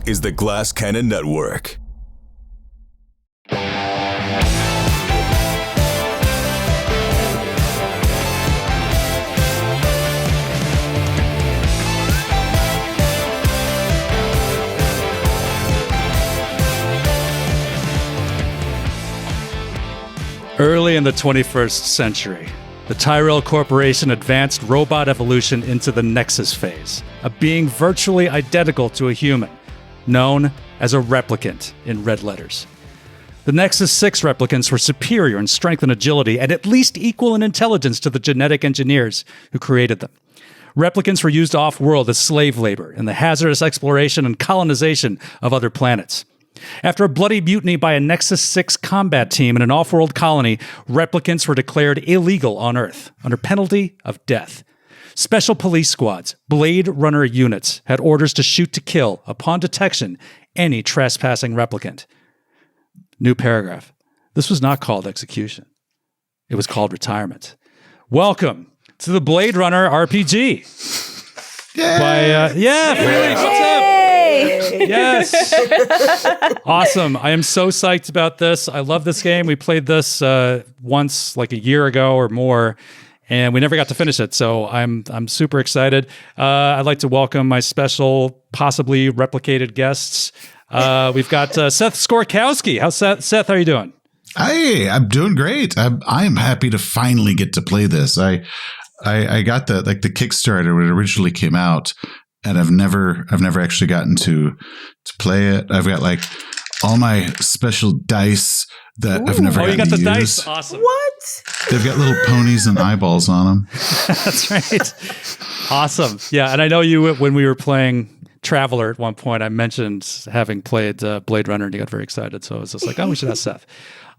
is the Glass Cannon Network. Early in the 21st century, the Tyrell Corporation advanced robot evolution into the Nexus phase, a being virtually identical to a human, known as a replicant in red letters. The Nexus 6 replicants were superior in strength and agility, and at least equal in intelligence to the genetic engineers who created them. Replicants were used off-world as slave labor in the hazardous exploration and colonization of other planets. After a bloody mutiny by a Nexus 6 combat team in an off-world colony, replicants were declared illegal on Earth under penalty of death. Special police squads, Blade Runner units, had orders to shoot to kill, upon detection, any trespassing replicant. New paragraph. This was not called execution. It was called retirement. Welcome to the Blade Runner RPG. Felix, what's up? Yes. Awesome. I am so psyched about this. I love this game. We played this once like a year ago or more, and we never got to finish it. So I'm super excited. I'd like to welcome my special, possibly replicated guests. We've got Seth Skorkowsky. Seth, how are you doing? Hey, I'm doing great. I'm happy to finally get to play this. I got the Kickstarter when it originally came out, and I've never actually gotten to play it. I've got like all my special dice that I've never gotten to use. Oh, you got the dice? Awesome. What? They've got little ponies and eyeballs on them. That's right. Awesome. Yeah, and I know you, when we were playing Traveler at one point, I mentioned having played Blade Runner, and you got very excited. So I was just like, oh, we should ask Seth.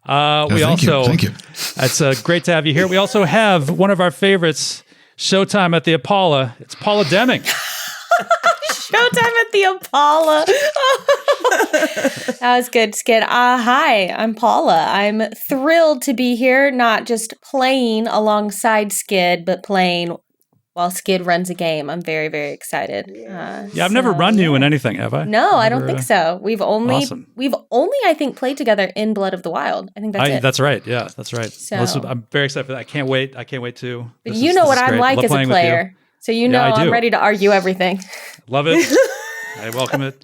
Thank you. It's great to have you here. We also have one of our favorites, Showtime at the Apollo. It's Paula Deming. Showtime at the Apollo. That was good, Skid. Hi, I'm Paula. I'm thrilled to be here, not just playing alongside Skid, but playing while Skid runs a game. I'm very, very excited. I've never run you in anything, have I? No, I don't think so. We've only, Awesome. I think, played together in Blood of the Wild. I think that's it. That's right. Yeah, that's right. So, I'm very excited for that. I can't wait to. But you know what I'm like as a player. So I'm ready to argue everything. Love it. I welcome it.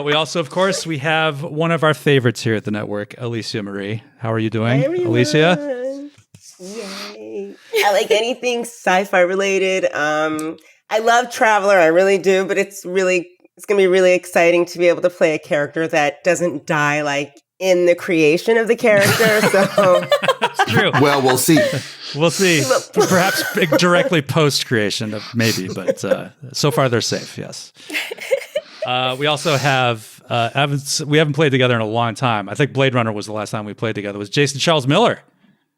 We also, of course, we have one of our favorites here at the network, Alicia Marie. How are you doing, Alicia? Yay. I like anything sci-fi related. I love Traveler, I really do, but it's going to be really exciting to be able to play a character that doesn't die like in the creation of the character. So it's true. Well, we'll see. We'll see. Perhaps directly post-creation, maybe, but so far they're safe, yes. We also have, we haven't played together in a long time. I think Blade Runner was the last time we played together. It was Jason Charles Miller.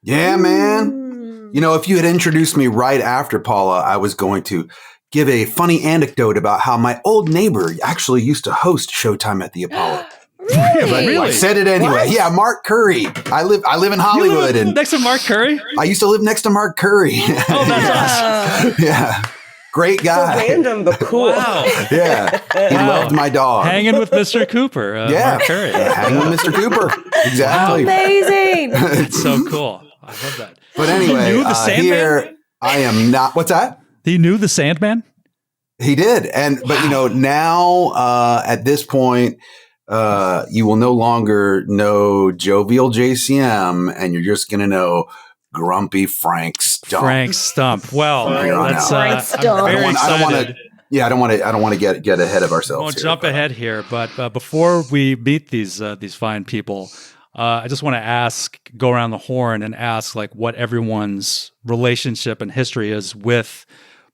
Yeah, man. You know, if you had introduced me right after Paula, I was going to give a funny anecdote about how my old neighbor actually used to host Showtime at the Apollo. Really? I said it anyway. What? Yeah, Mark Curry. I live in Hollywood, and next to Mark Curry. I used to live next to Mark Curry. Oh, that's awesome. Yeah, great guy. So random but cool. Wow. Yeah, he loved my dog. Hanging with Mr. Cooper. Mark Curry. Hanging with Mr. Cooper. Exactly. Amazing. It's so cool. I love that. But anyway, he knew the Sandman? Here I am not. What's that? He knew the Sandman. He did, but you know now at this point. You will no longer know Jovial JCM, and you're just going to know Grumpy Frank Stump. Frank Stump. Well, that's Frank Stump. I'm very excited. I don't want to get ahead of ourselves. Won't jump ahead here, but before we meet these fine people, I just want to go around the horn and ask like what everyone's relationship and history is with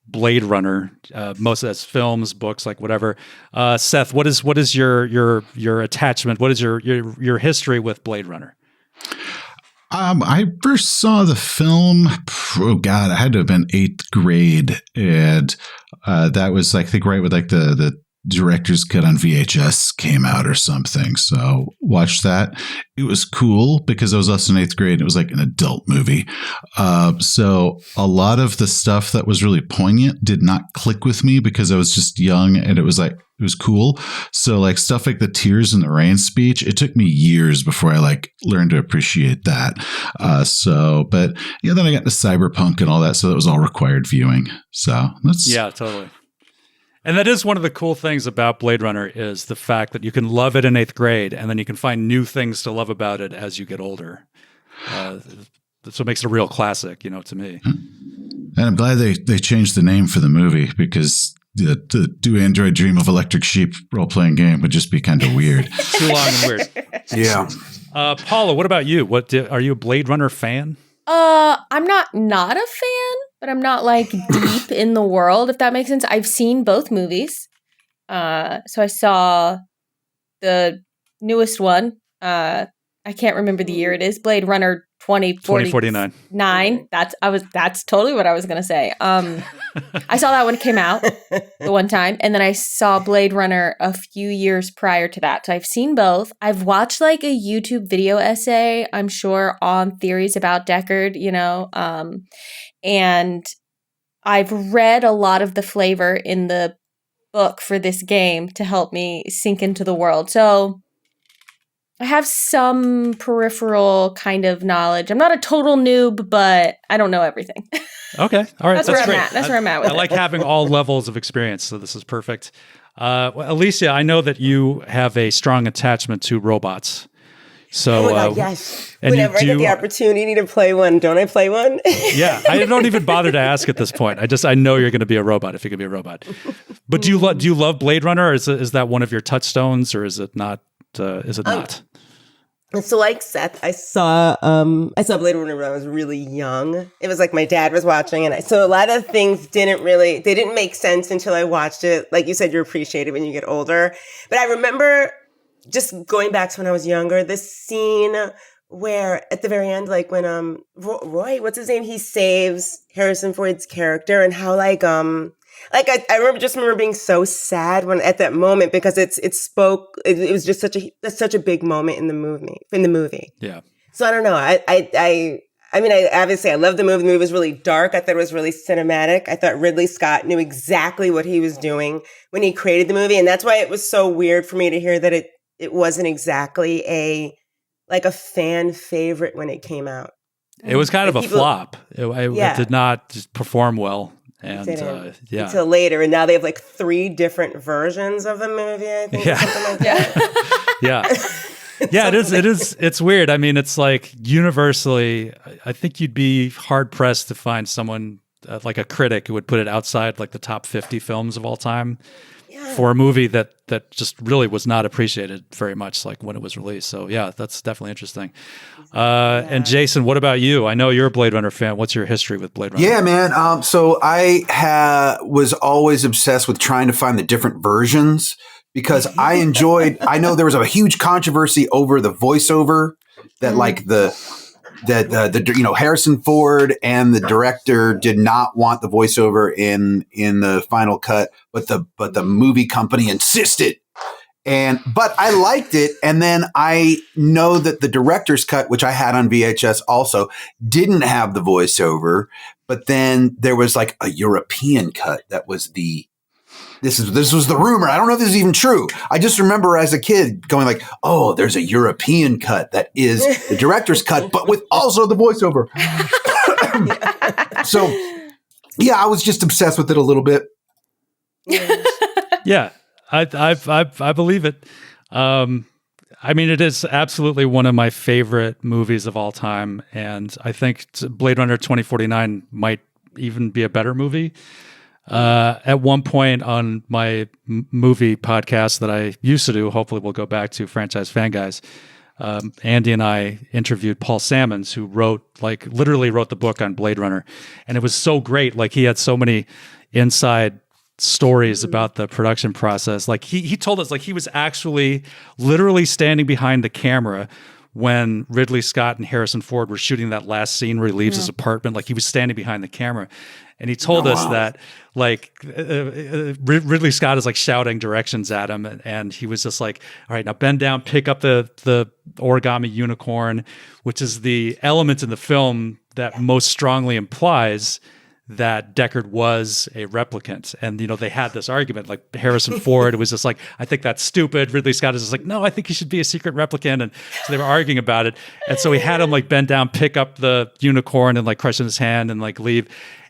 Blade Runner, most as films, books, like whatever. Seth, what is your attachment? What is your history with Blade Runner? I first saw the film. Oh God, I had to have been 8th grade, and that was like I think right with like the director's cut on VHS came out or something. So watched that. It was cool because I was also in 8th grade. It was like an adult movie. So a lot of the stuff that was really poignant did not click with me because I was just young, and it was cool. So like stuff like the Tears in the Rain speech, it took me years before I like learned to appreciate that. But yeah, then I got into Cyberpunk and all that. So that was all required viewing. So yeah, totally. And that is one of the cool things about Blade Runner is the fact that you can love it in 8th grade and then you can find new things to love about it as you get older. That's what makes it a real classic, to me. And I'm glad they changed the name for the movie because the Do Android Dream of Electric Sheep role-playing game would just be kind of weird. Too long and weird. Yeah. Paula, what about you? Are you a Blade Runner fan? I'm not a fan, but I'm not like deep in the world, if that makes sense. I've seen both movies. So I saw the newest one. I can't remember the year it is. Blade Runner 2049. That's totally what I was going to say. I saw that when it came out the one time, and then I saw Blade Runner a few years prior to that. So I've seen both. I've watched like a YouTube video essay, I'm sure, on theories about Deckard, and I've read a lot of the flavor in the book for this game to help me sink into the world. So I have some peripheral kind of knowledge. I'm not a total noob, but I don't know everything. Okay. All right. That's where I'm great. at. That's where I'm at with I like having all levels of experience, so this is perfect. Alicia, I know that you have a strong attachment to robots. So, oh my God, yes. And whenever I get the opportunity to play one, don't I play one? Yeah, I don't even bother to ask at this point. I know you're going to be a robot if you can be a robot. But do you love Blade Runner? Or is that one of your touchstones, or is it not? Not? So like Seth, I saw Blade Runner when I was really young. It was like my dad was watching, and so a lot of things didn't make sense until I watched it. Like you said, you appreciate it when you get older. But I remember just going back to when I was younger, this scene where at the very end, like when Roy, what's his name? He saves Harrison Ford's character, and how I remember being so sad when at that moment because it was just such a big moment in the movie. Yeah. So I don't know. I obviously I loved the movie. The movie was really dark. I thought it was really cinematic. I thought Ridley Scott knew exactly what he was doing when he created the movie, and that's why it was so weird for me to hear that it wasn't exactly a fan favorite when it came out. It was kind of a flop. It did not just perform well. And until later, and now they have like 3 different versions of the movie. I think, something like that. Yeah, it is. It's weird. I mean, it's like universally, I think you'd be hard pressed to find someone like a critic who would put it outside like the top 50 films of all time for a movie that just really was not appreciated very much, like when it was released. So yeah, that's definitely interesting. And Jason, what about you? I know you're a Blade Runner fan. What's your history with Blade Runner? Yeah, man. So I was always obsessed with trying to find the different versions because I know there was a huge controversy over the voiceover that Harrison Ford and the director did not want the voiceover in the final cut, but the movie company insisted. But I liked it. And then I know that the director's cut, which I had on VHS also, didn't have the voiceover. But then there was like a European cut that was this was the rumor. I don't know if this is even true. I just remember as a kid going like, oh, there's a European cut that is the director's cut, but with also the voiceover. So yeah, I was just obsessed with it a little bit. Yeah. I believe it. I mean, it is absolutely one of my favorite movies of all time, and I think Blade Runner 2049 might even be a better movie. At one point on my movie podcast that I used to do, hopefully we'll go back to, Franchise Fan Guys, Andy and I interviewed Paul Sammons, who literally wrote the book on Blade Runner, and it was so great. Like, he had so many inside stories about the production process. Like he told us, like, he was actually literally standing behind the camera when Ridley Scott and Harrison Ford were shooting that last scene where he leaves his apartment. Like, he was standing behind the camera, and he told us that, like, Ridley Scott is like shouting directions at him, and he was just like, all right, now bend down, pick up the origami unicorn, which is the element in the film that most strongly implies that Deckard was a replicant. And, you know, they had this argument, like Harrison Ford was just like, I think that's stupid. Ridley Scott is just like, no, I think he should be a secret replicant. And so they were arguing about it. And so he had him like bend down, pick up the unicorn and like crush in his hand and like leave.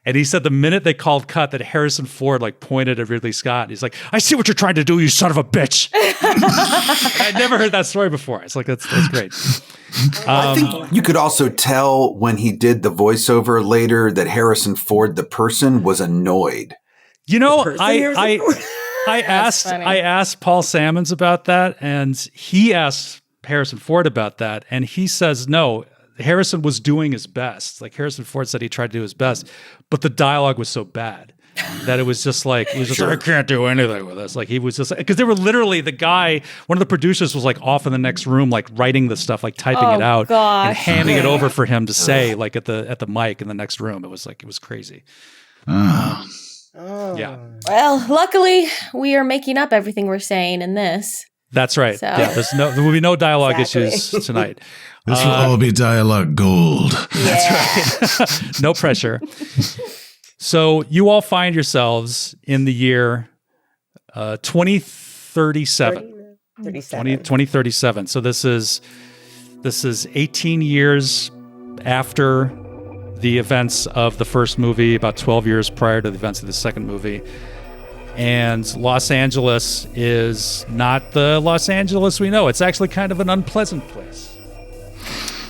And he said the minute they called cut that Harrison Ford like pointed at Ridley Scott. He's like, I see what you're trying to do, you son of a bitch. I'd never heard that story before. It's like, that's great. I think you could also tell when he did the voiceover later that Harrison Ford, the person, was annoyed. You know, I asked Paul Salmons about that, and he asked Harrison Ford about that, and he says no. Harrison was doing his best. Like, Harrison Ford said he tried to do his best, but the dialogue was so bad that it was just like, he was just like, I can't do anything with this. Like, he was just like, because they were literally, the guy, one of the producers was like off in the next room, like writing the stuff, like typing it out and handing it over for him to say, like at the mic in the next room. It was like, it was crazy. Yeah. Well, luckily we are making up everything we're saying in this. That's right. So. Yeah, there will be no dialogue issues tonight. This will all be dialogue gold. That's right. No pressure. So you all find yourselves in the year 2037. 2037. So this is 18 years after the events of the first movie, about 12 years prior to the events of the second movie. And Los Angeles is not the Los Angeles we know. It's actually kind of an unpleasant place.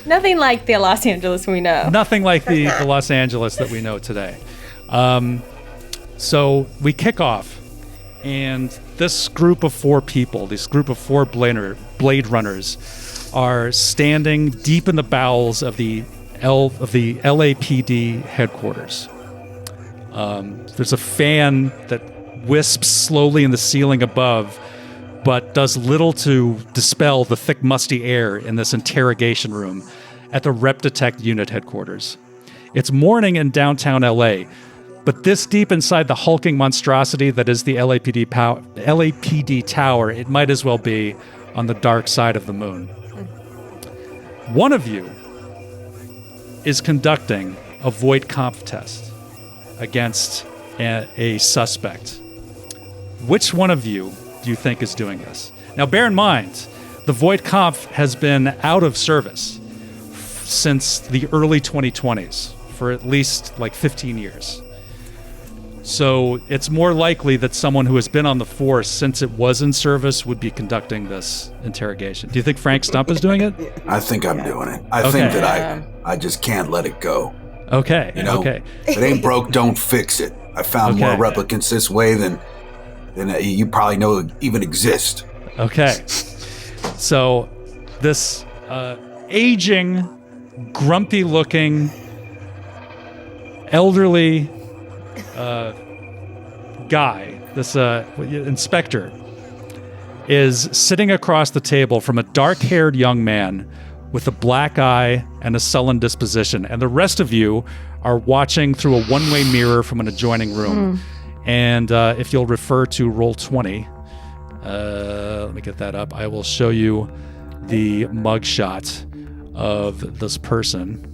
Nothing like the Los Angeles we know. Nothing like the Los Angeles that we know today. So we kick off, and this group of four people, this group of four Blade Runners, are standing deep in the bowels of the LAPD headquarters. There's a fan that wisps slowly in the ceiling above, but does little to dispel the thick, musty air in this interrogation room at the Rep Detect Unit headquarters. It's morning in downtown LA, but this deep inside the hulking monstrosity that is the LAPD tower, it might as well be on the dark side of the moon. One of you is conducting a Voight Kampf test against a suspect. Which one of you do you think is doing this? Now, bear in mind, the Voight Kampf has been out of service since the early 2020s for at least like 15 years. So it's more likely that someone who has been on the force since it was in service would be conducting this interrogation. Do you think Frank Stump is doing it? I think I'm doing it. I think that I just can't let it go. Okay. You know, okay. If it ain't broke, don't fix it. I found more replicants this way than you probably know even exist. Okay. So this aging, grumpy-looking, elderly guy, this inspector, is sitting across the table from a dark-haired young man with a black eye and a sullen disposition. And the rest of you are watching through a one-way mirror from an adjoining room. And if you'll refer to Roll20, let me get that up. I will show you the mugshot of this person.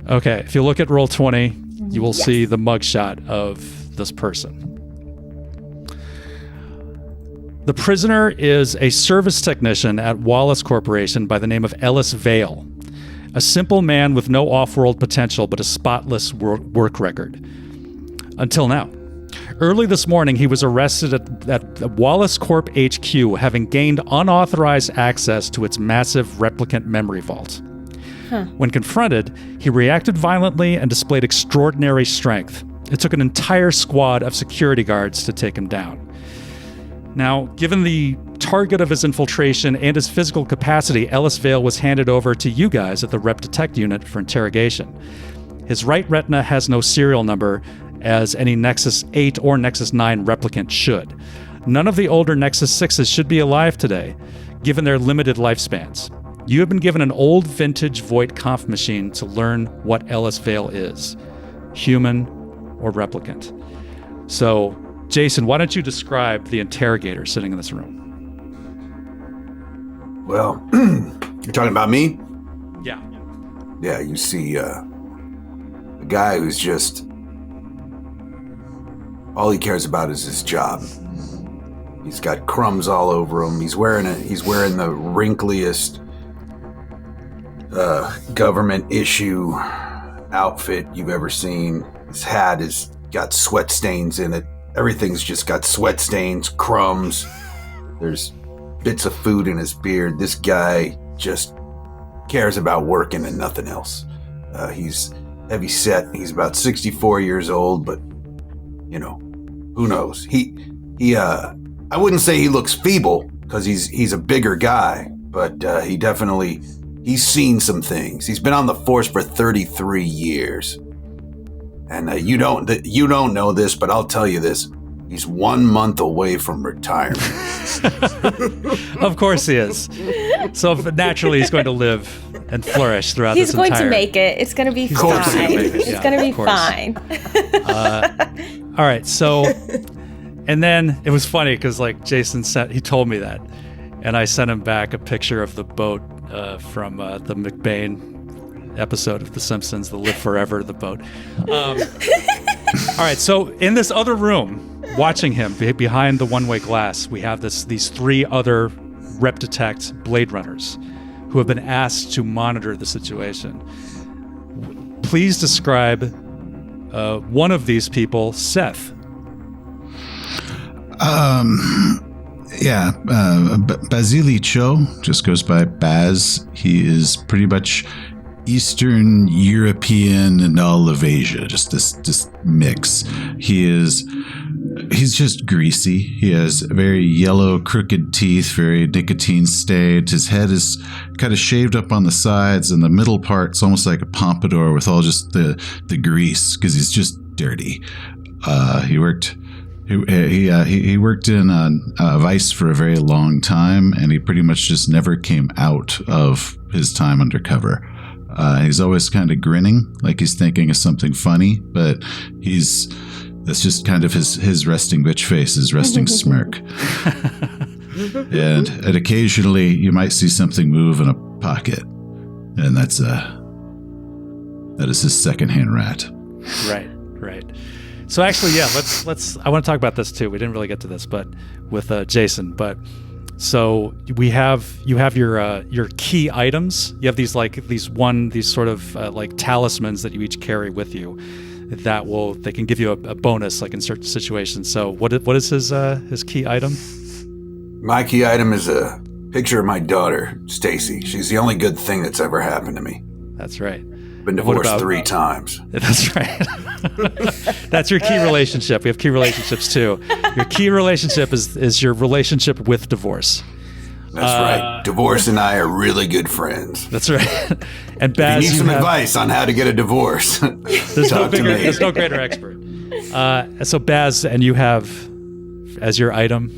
Okay, if you look at Roll20, you will see the mugshot of this person. The prisoner is a service technician at Wallace Corporation by the name of Ellis Vale. A simple man with no off-world potential, but a spotless work record. Until now. Early this morning, he was arrested at Wallace Corp HQ, having gained unauthorized access to its massive replicant memory vault. When confronted, he reacted violently and displayed extraordinary strength. It took an entire squad of security guards to take him down. Now, given the target of his infiltration and his physical capacity, Ellis Vale was handed over to you guys at the Rep Detect unit for interrogation. His right retina has no serial number, as any Nexus 8 or Nexus 9 replicant should. None of the older Nexus 6s should be alive today, given their limited lifespans. You have been given an old vintage Voight Conf machine to learn what Ellis Vale is, human or replicant. So, Jason, why don't you describe the interrogator sitting in this room? Well, you're talking about me? Yeah. Yeah, you see a guy who's just... all he cares about is his job. He's got crumbs all over him. He's wearing the wrinkliest government issue outfit you've ever seen. His hat has got sweat stains in it. Everything's just got sweat stains, crumbs. There's bits of food in his beard. This guy just cares about working and nothing else. He's heavy set. He's about 64 years old, but you know, who knows? I wouldn't say he looks feeble because he's a bigger guy, but he's seen some things. He's been on the force for 33 years. And you don't know this, but I'll tell you this. He's 1 month away from retirement. Of course he is. So naturally he's going to live and flourish throughout this entire... He's going to make it. It's going to be fine. It's going to be fine. All right, so... And then it was funny because like Jason he told me that. And I sent him back a picture of the boat from the McBain episode of The Simpsons, the Live Forever, the boat. All right, so in this other room, watching him behind the one-way glass, we have these three other Rep Detect Blade Runners who have been asked to monitor the situation. Please describe one of these people, Seth. Basili Cho just goes by Baz. He is pretty much Eastern European and all of Asia, just this mix. He's just greasy. He has very yellow, crooked teeth, very nicotine stained. His head is kind of shaved up on the sides, and the middle part's almost like a pompadour with all just the grease because he's just dirty. He worked in Vice for a very long time, and he pretty much just never came out of his time undercover. He's always kind of grinning, like he's thinking of something funny, but that's just kind of his resting bitch face, his resting smirk. And occasionally you might see something move in a pocket, and that is his secondhand rat. Right. So actually, yeah, let's. I want to talk about this too. We didn't really get to this, but with Jason. But so you have your key items. You have these sort of like talismans that you each carry with you. They can give you a bonus like in certain situations. So what is his key item? My key item is a picture of my daughter, Stacy. She's the only good thing that's ever happened to me. That's right. Been divorced 3 times. That's right. That's your key relationship. We have key relationships too. Your key relationship is your relationship with divorce. That's right. Divorce and I are really good friends. That's right. And Baz, if you need some advice on how to get a divorce, there's no greater expert. So Baz, and you have as your item?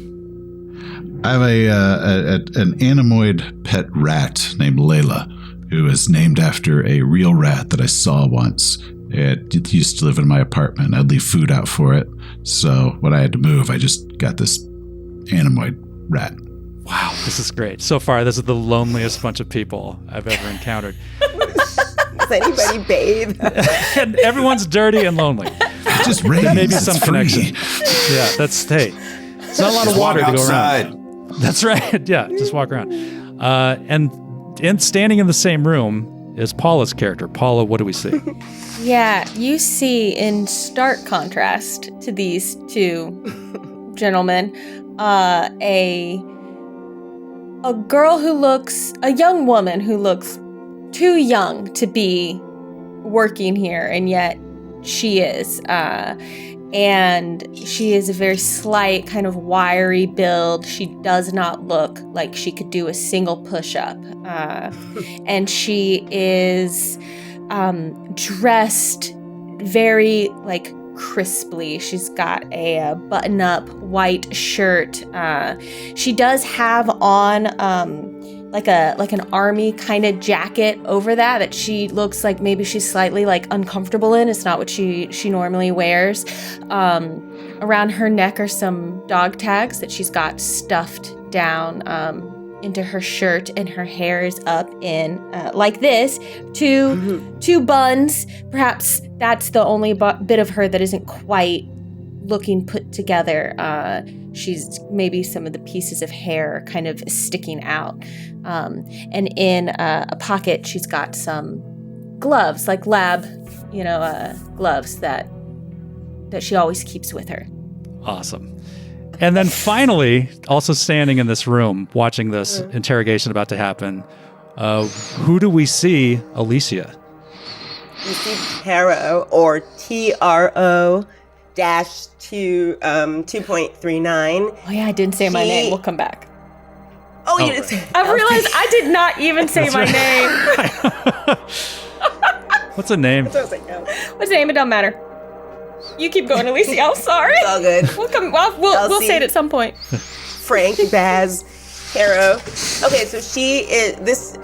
I have an animoid pet rat named Layla, who is named after a real rat that I saw once. It used to live in my apartment. I'd leave food out for it. So when I had to move, I just got this animoid rat. Wow, this is great. So far, this is the loneliest bunch of people I've ever encountered. Does anybody bathe? And everyone's dirty and lonely. It just rains. Maybe some connection. Yeah, it's not a lot of water to go around. That's right. Yeah, just walk around. And standing in the same room is Paula's character. Paula, what do we see? Yeah, you see in stark contrast to these two gentlemen, a young woman who looks too young to be working here, and yet she is. And she is a very slight, kind of wiry build. She does not look like she could do a single push-up. And she is dressed very, like, crisply. She's got a button-up white shirt. She does have on like an army kind of jacket over that she looks like maybe she's slightly like uncomfortable in. It's not what she normally wears. Around her neck are some dog tags that she's got stuffed down into her shirt, and her hair is up in like this, two buns. Perhaps that's the only bit of her that isn't quite looking put together. She's maybe some of the pieces of hair kind of sticking out. And in a pocket, she's got some gloves, like lab, gloves that she always keeps with her. Awesome. And then finally, also standing in this room, watching this interrogation about to happen, who do we see? Alicia. You see Taro, or TRO-2.39. Oh yeah, I didn't say my name. We'll come back. Oh, you didn't say. I realized I did not even say my name. What's a name? That's what I was like, no. What's the name? It don't matter. You keep going, Alicia. I'm sorry. It's all good. We'll say it at some point. Frank, Baz, Taro. Okay, so she is this.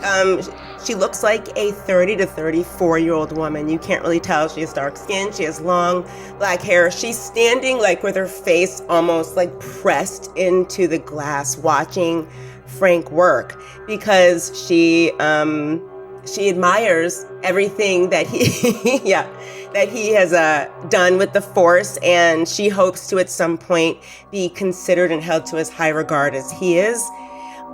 She looks like a 30 to 34-year-old woman. You can't really tell. She has dark skin. She has long black hair. She's standing like with her face almost like pressed into the glass, watching Frank work, because she admires everything that he that he has done with the Force, and she hopes to at some point be considered and held to as high regard as he is.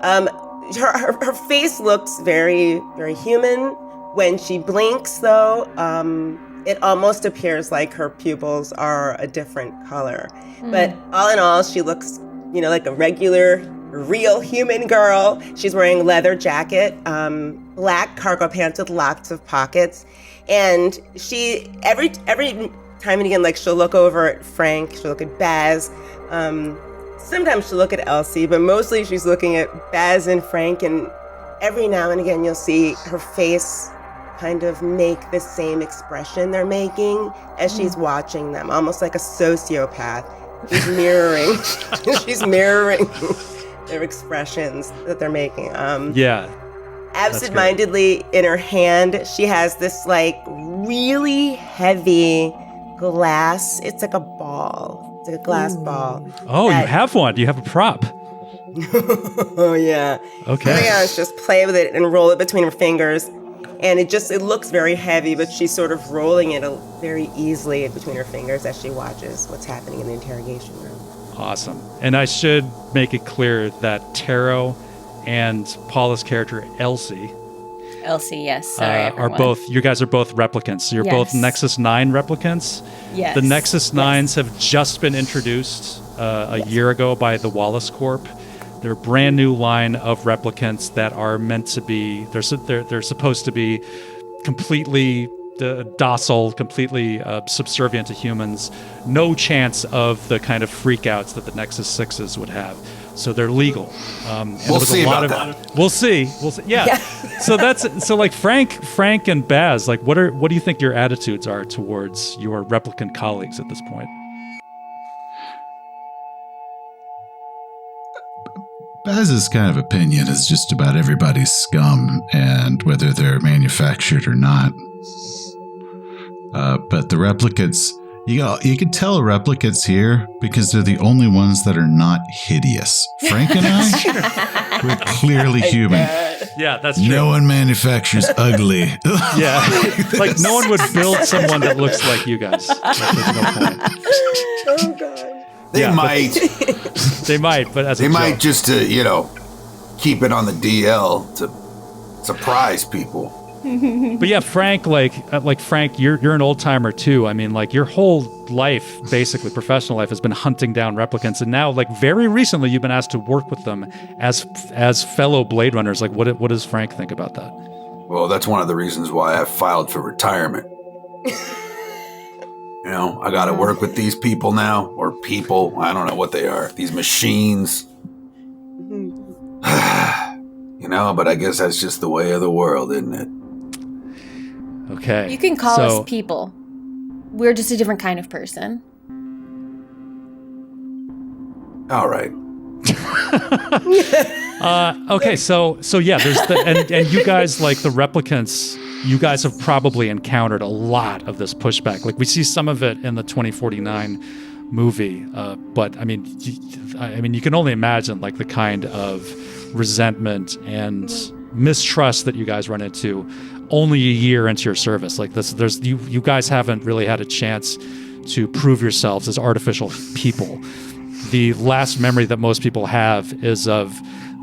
Her face looks very, very human. When she blinks, though, it almost appears like her pupils are a different color. But all in all, she looks, like a regular, real human girl. She's wearing a leather jacket, black cargo pants with lots of pockets. And she, every time and again, like, she'll look over at Frank, she'll look at Baz. Sometimes she'll look at Elsie, but mostly she's looking at Baz and Frank. And every now and again, you'll see her face kind of make the same expression they're making as she's watching them, almost like a sociopath. She's mirroring their expressions that they're making. Yeah. Absent-mindedly in her hand, she has this like really heavy glass. It's like a ball. It's like a glass ball. Oh, you have one. You have a prop. Oh yeah. Okay. Oh my gosh, just play with it and roll it between her fingers. And it looks very heavy, but she's sort of rolling it very easily between her fingers as she watches what's happening in the interrogation room. Awesome. And I should make it clear that Taro and Paula's character, Elsie, yes. Sorry, you guys are both replicants. You're both Nexus 9 replicants. Yes. The Nexus 9s have just been introduced a year ago by the Wallace Corp. They're a brand new line of replicants that are meant to be, they're supposed to be completely docile, completely subservient to humans. No chance of the kind of freakouts that the Nexus 6s would have. So they're legal. We'll see about that. We'll see. Yeah. So like Frank and Baz, like what do you think your attitudes are towards your replicant colleagues at this point? Baz's kind of opinion is just about everybody's scum and whether they're manufactured or not. But the replicants, you can tell replicants here because they're the only ones that are not hideous. Frank and I, we're clearly human. Yeah, that's true. No one manufactures ugly. Yeah, like no one would build someone that looks like you guys. Like, there's no point. Oh God. They might. They might, but as they a might joke. just to keep it on the DL to surprise people. But yeah, Frank, like Frank, you're an old timer too. I mean, like your whole life, basically professional life, has been hunting down replicants, and now, like very recently, you've been asked to work with them as fellow Blade Runners. Like, what does Frank think about that? Well, that's one of the reasons why I filed for retirement. I got to work with these people now, or people. I don't know what they are. These machines. But I guess that's just the way of the world, isn't it? Okay. You can call us people. we're just a different kind of person. All right. Okay, so yeah, there's and you guys, like the replicants, you guys have probably encountered a lot of this pushback. Like we see some of it in the 2049 movie, but I mean, you can only imagine like the kind of resentment and mistrust that you guys run into only a year into your service. Like this, you guys haven't really had a chance to prove yourselves as artificial people. The last memory that most people have is of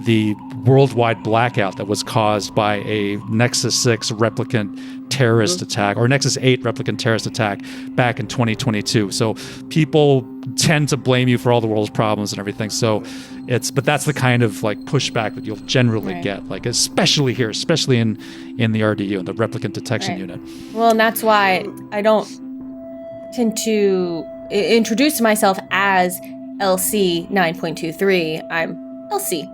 the worldwide blackout that was caused by a Nexus 6 replicant terrorist attack, or Nexus 8 replicant terrorist attack back in 2022. So people tend to blame you for all the world's problems and everything. So but that's the kind of like pushback that you'll generally get, like especially here, especially in the RDU, in the replicant detection unit. Well, and that's why I don't tend to introduce myself as LC 9.23. I'm LC.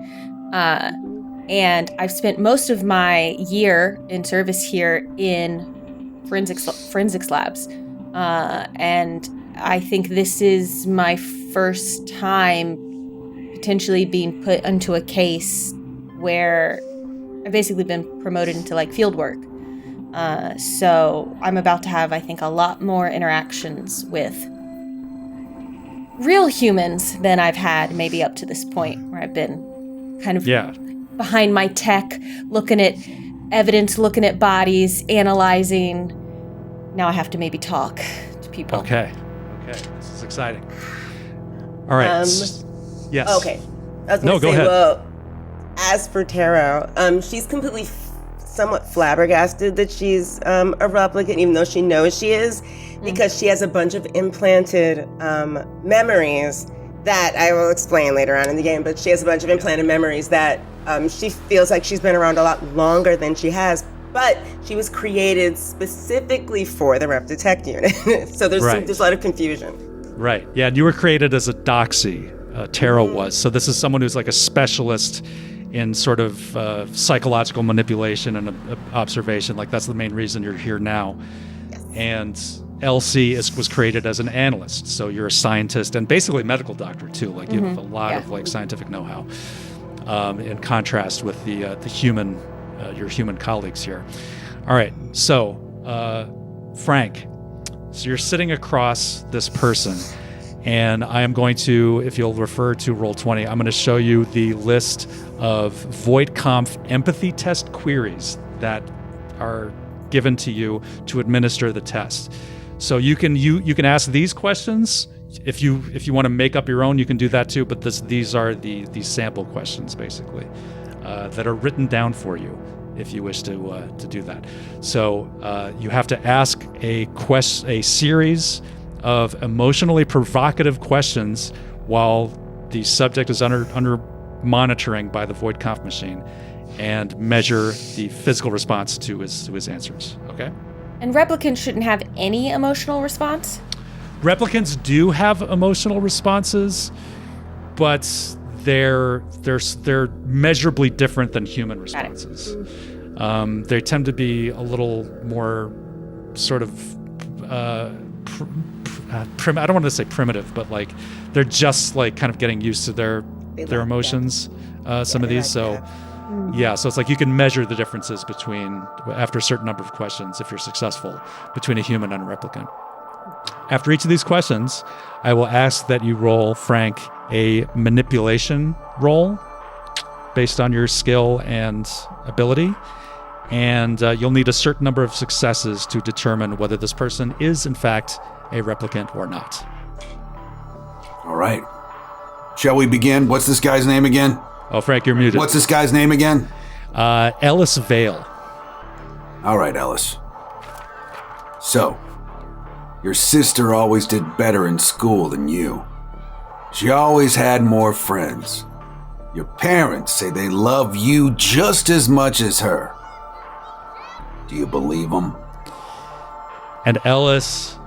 And I've spent most of my year in service here in forensics labs. And I think this is my first time potentially being put into a case where I've basically been promoted into like field work. So I'm about to have, I think, a lot more interactions with real humans than I've had maybe up to this point, where I've been kind of behind my tech, looking at evidence, looking at bodies, analyzing. Now I have to maybe talk to people. Okay, this is exciting. All right. Yes. Okay. I was going to say, ahead. Well, as for Taro, she's completely somewhat flabbergasted that she's a replicant, even though she knows she is, because she has a bunch of implanted memories that I will explain later on in the game, but she has a bunch of implanted memories that she feels like she's been around a lot longer than she has, but she was created specifically for the Rep Detect unit. So there's a lot of confusion. Right. Yeah, and you were created as a doxy, Taro was. So this is someone who's like a specialist in sort of psychological manipulation and observation. Like that's the main reason you're here now. Yes. And LC was created as an analyst, so you're a scientist and basically a medical doctor too. Like you have a lot of like scientific know-how, in contrast with the human, your human colleagues here. All right, so Frank, so you're sitting across this person, and I am going to, if you'll refer to Roll20, I'm going to show you the list of Voight-Kampff empathy test queries that are given to you to administer the test. So you can ask these questions. If you want to make up your own, you can do that too. But these are the sample questions basically that are written down for you if you wish to do that. So you have to ask a series of emotionally provocative questions while the subject is under monitoring by the Voight-Kampff machine, and measure the physical response to his answers. Okay. And replicants shouldn't have any emotional response? Replicants do have emotional responses, but they're measurably different than human responses. They tend to be a little more sort of I don't want to say primitive, but like they're just like kind of getting used to their emotions. Some of these, so. Yeah, so it's like you can measure the differences after a certain number of questions, if you're successful, between a human and a replicant. After each of these questions, I will ask that you roll, Frank, a manipulation roll based on your skill and ability. And you'll need a certain number of successes to determine whether this person is, in fact, a replicant or not. All right. Shall we begin? What's this guy's name again? Oh, Frank, you're muted. What's this guy's name again? Ellis Vale. All right, Ellis. So, your sister always did better in school than you. She always had more friends. Your parents say they love you just as much as her. Do you believe them? And Ellis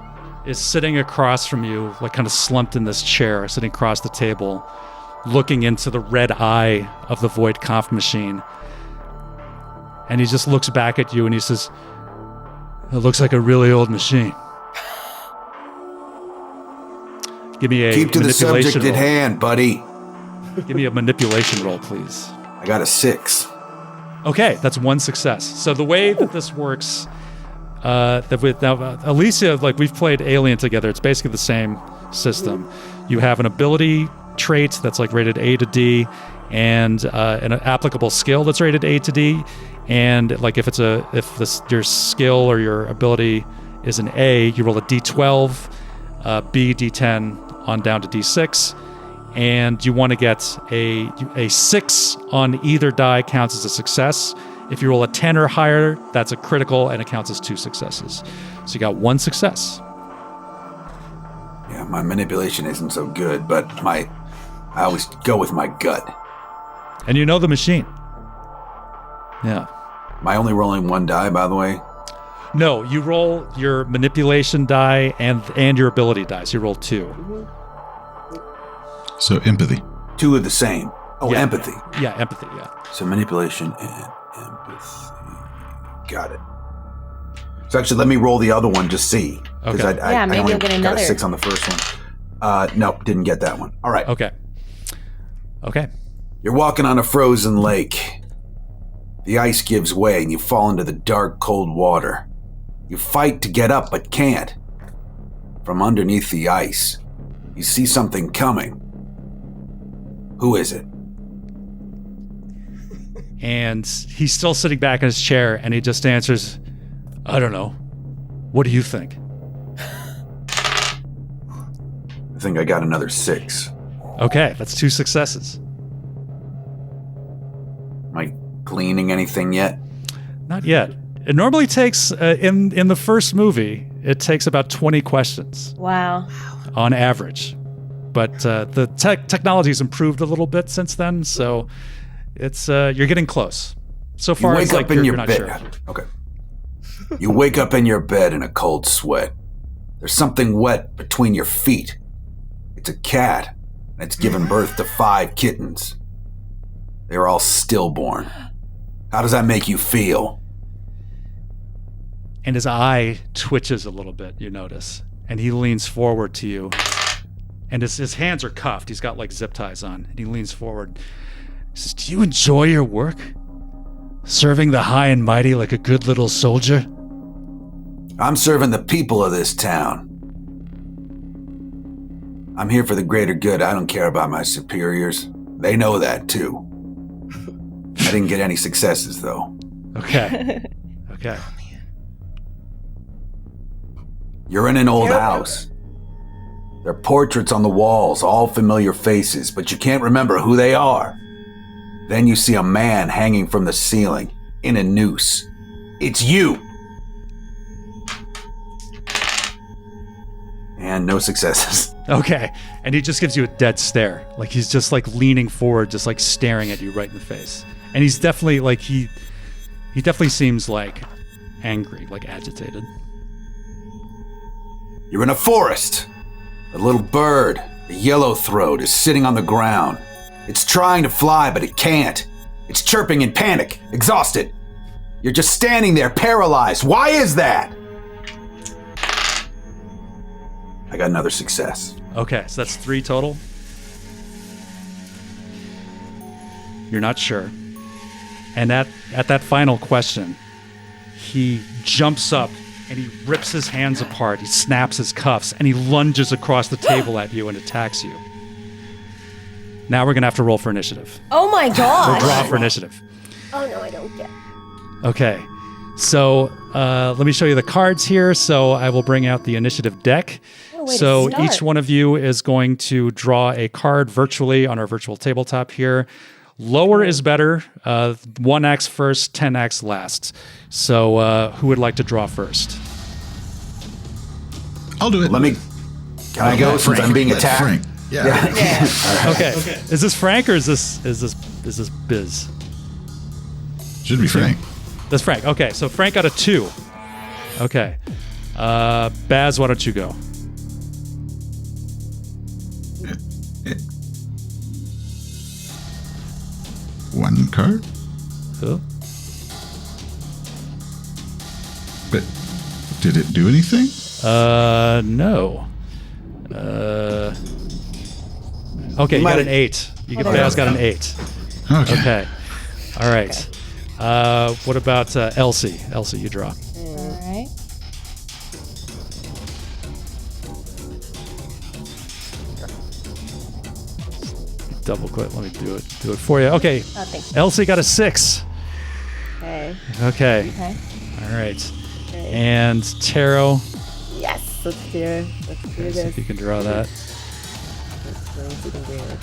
is sitting across from you, like kind of slumped in this chair, sitting across the table, looking into the red eye of the Voight-Kampff machine. And he just looks back at you and he says, "It looks like a really old machine." Give me a Keep to the manipulation subject at roll. hand, buddy. Give me a manipulation roll, please. I got a 6. Okay, that's one success. So the way that this works, Alicia, like we've played Alien together. It's basically the same system. You have an ability trait that's like rated A to D, and an applicable skill that's rated A to D. And like if your skill or your ability is an A, you roll a D12, B, D10 on down to D6. And you want to get a 6 on either die counts as a success. If you roll a 10 or higher, that's a critical and it counts as 2 successes. So you got 1 success. Yeah, my manipulation isn't so good, but I always go with my gut. And you know the machine. Yeah. Am I only rolling 1 die, by the way? No, you roll your manipulation die and your ability die. So you roll 2. So empathy. 2 of the same. Oh, Yeah. empathy. Yeah, empathy, yeah. So manipulation and empathy. Got it. So actually, let me roll the other one, just see. Because Okay. Yeah, maybe I only you'll get got another. a 6 on the first one. Nope, didn't get that one. All right. Okay. You're walking on a frozen lake. The ice gives way and you fall into the dark, cold water. You fight to get up but can't. From underneath the ice, you see something coming. Who is it? And he's still sitting back in his chair and he just answers, I don't know. What do you think? I think I got another 6. Okay, that's 2 successes. Am I gleaning anything yet? Not yet. It normally takes, in the first movie, it takes about 20 questions Wow. on average. But the technology's improved a little bit since then, so it's you're getting close. So You far, wake it's like up in you're your not bed. sure. Okay. You wake up in your bed in a cold sweat. There's something wet between your feet. It's a cat, and it's given birth to 5 kittens. They're all stillborn. How does that make you feel? And his eye twitches a little bit, you notice. And he leans forward to you. And his hands are cuffed. He's got like zip ties on. And he leans forward. He says, do you enjoy your work? Serving the high and mighty like a good little soldier? I'm serving the people of this town. I'm here for the greater good. I don't care about my superiors. They know that too. I didn't get any successes though. Okay. Okay. You're in an old house. There are portraits on the walls, all familiar faces, but you can't remember who they are. Then you see a man hanging from the ceiling in a noose. It's you! And no successes. Okay. And he just gives you a dead stare. Like he's just like leaning forward, just like staring at you right in the face. And he's definitely like, he definitely seems like angry, like agitated. You're in a forest. A little bird, a yellowthroat, is sitting on the ground. It's trying to fly, but it can't. It's chirping in panic, exhausted. You're just standing there, paralyzed. Why is that? I got another success. Okay, so that's 3 total. You're not sure. And at that final question, he jumps up and he rips his hands apart. He snaps his cuffs and he lunges across the table at you and attacks you. Now we're going to have to roll for initiative. Oh my We'll gosh. draw for initiative. Oh no, I don't get. Okay. So let me show you the cards here. So I will bring out the initiative deck. What a way to So start. each one of you is going to draw a card virtually on our virtual tabletop here. Lower is better. 1x first, 10x last. So who would like to draw first? I'll do it. Can I go since I'm being Let attacked? Frank. Yeah. Okay. Is this Frank or is this Biz? Should be Frank. That's Frank. Okay, so Frank got a 2. Okay. Baz, why don't you go? One card. Who? But did it do anything? No. Okay, you got an 8. Bail's got an 8. Okay. All right. What about Elsie? Elsie, you draw. All right. Double click. Let me do it for you. Okay. Oh, thank you. Elsie got a 6. Okay. Okay. Okay. All right. And Taro. Yes. Let's do it. Let's do See if this. you can draw that. Let's see if we can do it.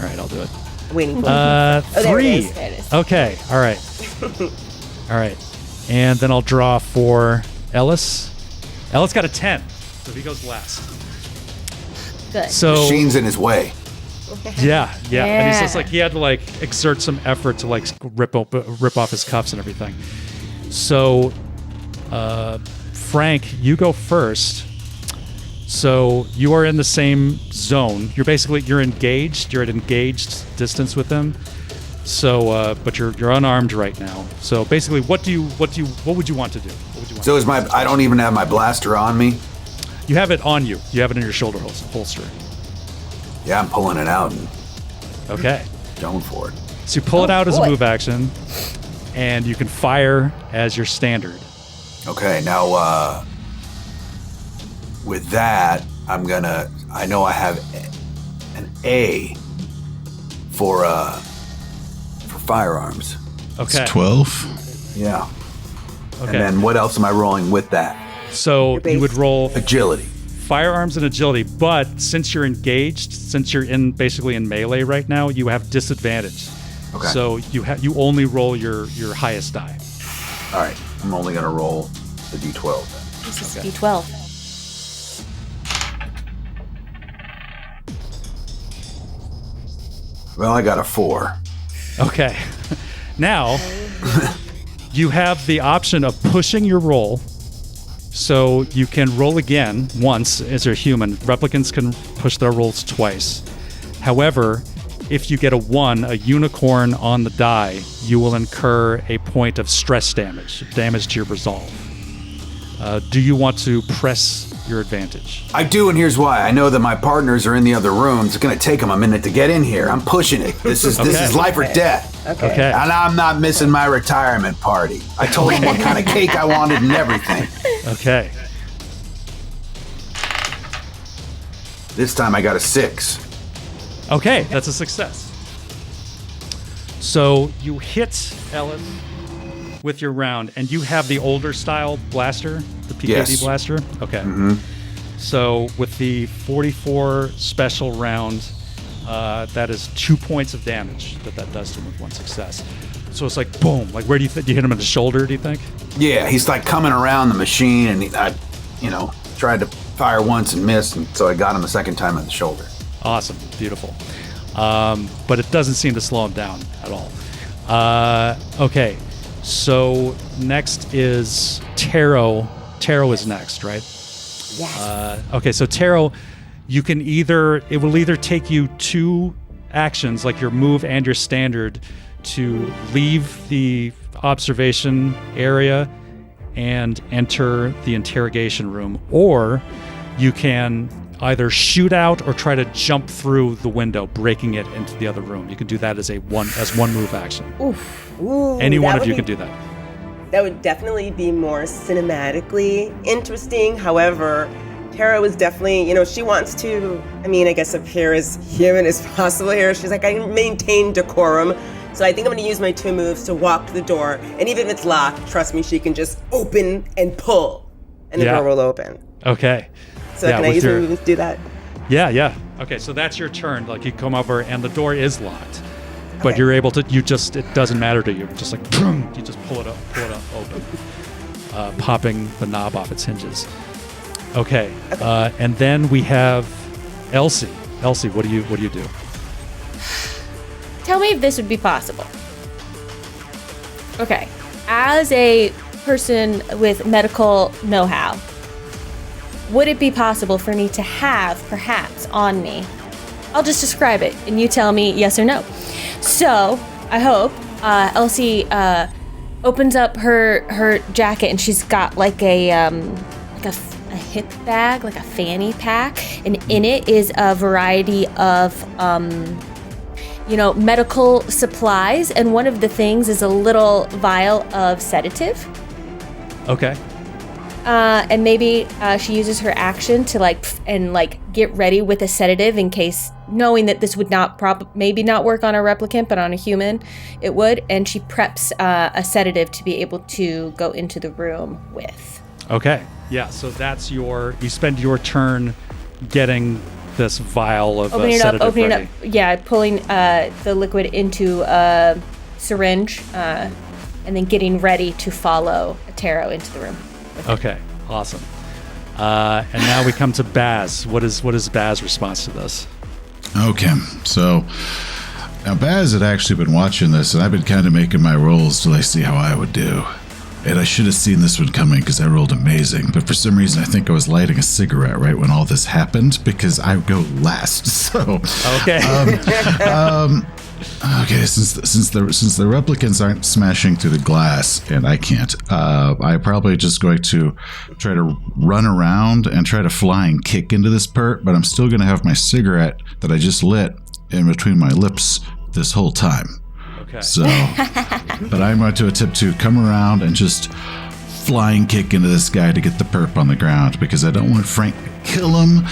All right, I'll do it. Waiting for it. 3. There it is. Okay. All right. All right. And then I'll draw for Ellis. Ellis got a 10, so he goes last. Good. So Machine's in his way. yeah. And he's just Yeah. like he had to like exert some effort to like rip off his cuffs and everything. So, Frank, you go first. So you are in the same zone. You're engaged. You're at engaged distance with him. So, but you're unarmed right now. So basically, what would you want to do? What would you want So is I don't even have my blaster on me. You have it on you. You have it in your shoulder holster. Yeah, I'm pulling it out and Okay. going for it. So you pull it out as a boy. move action, and you can fire as your standard. Okay, now with that, I know I have an A for firearms. Okay. It's 12. Yeah. Okay. And then what else am I rolling with that? So Your base. you would roll Agility. firearms and agility, but since you're engaged, since you're basically in melee right now, you have disadvantage. Okay. So you only roll your highest die. All right, I'm only gonna roll the D12 then. This is D12. Well, I got a 4. Okay. Now you have the option of pushing your roll. So you can roll again once as a human. Replicants can push their rolls twice. However, if you get a 1, a unicorn on the die, you will incur a point of stress damage to your resolve. Do you want to press your advantage? I do, and here's why. I know that my partners are in the other rooms. It's gonna take them a minute to get in here. I'm pushing it. This is life or death. Okay. And I'm not missing my retirement party. I told them what kind of cake I wanted and everything. Okay. This time I got a 6. Okay, that's a success. So you hit Ellis with your round, and you have the older style blaster, the PKD Yes. blaster? Okay. So with the 44 special round, that is 2 points of damage that does to him with one success. So it's like, boom. Like, where do you think? Do you hit him in the shoulder, do you think? Yeah, he's like coming around the machine, and I tried to fire once and missed, and so I got him the second time on the shoulder. Awesome. Beautiful. But it doesn't seem to slow him down at all. Okay. So next is Taro. Taro is next, right? Yes. Okay, so Taro, it will either take you 2 actions, like your move and your standard, to leave the observation area and enter the interrogation room, or you can either shoot out or try to jump through the window, breaking it into the other room. You can do that as one move action. Ooh, Any one that of you would can be- do that. That would definitely be more cinematically interesting. However, Tara was definitely, she wants to, I guess appear as human as possible here. She's like, I maintain decorum. So I think I'm going to use my 2 moves to walk to the door. And even if it's locked, trust me, she can just open and pull. And the Yeah. door will open. Okay. So Yeah, can I with use my your- moves to do that? Yeah. Okay, so that's your turn. Like, you come over and the door is locked. But Okay. you're able to, it doesn't matter to you. Just like, boom, you just pull it up open, popping the knob off its hinges. Okay, and then we have Elsie. Elsie, what do you do? Tell me if this would be possible. Okay. As a person with medical know-how, would it be possible for me to have, perhaps, on me? I'll just describe it, and you tell me yes or no. So, I hope Elsie opens up her jacket, and she's got like a a hip bag, like a fanny pack, and in it is a variety of medical supplies, and one of the things is a little vial of sedative. Okay. And maybe she uses her action to get ready with a sedative in case, knowing that this would maybe not work on a replicant, but on a human it would. And she preps a sedative to be able to go into the room with. Okay. Yeah. So that's you spend your turn getting this vial of sedative ready. Yeah, pulling the liquid into a syringe, and then getting ready to follow Taro into the room. Okay, awesome. And now we come to Baz. What is Baz's response to this? Okay, so now Baz had actually been watching this, and I've been kind of making my rolls till I see how I would do. And I should have seen this one coming because I rolled amazing. But for some reason, I think I was lighting a cigarette right when all this happened because I go last. So okay. Okay, since the replicants aren't smashing through the glass and I can't, I'm probably just going to try to run around and try to flying kick into this perp, but I'm still going to have my cigarette that I just lit in between my lips this whole time. Okay. So, but I'm going to attempt to come around and just flying kick into this guy to get the perp on the ground because I don't want Frank to kill him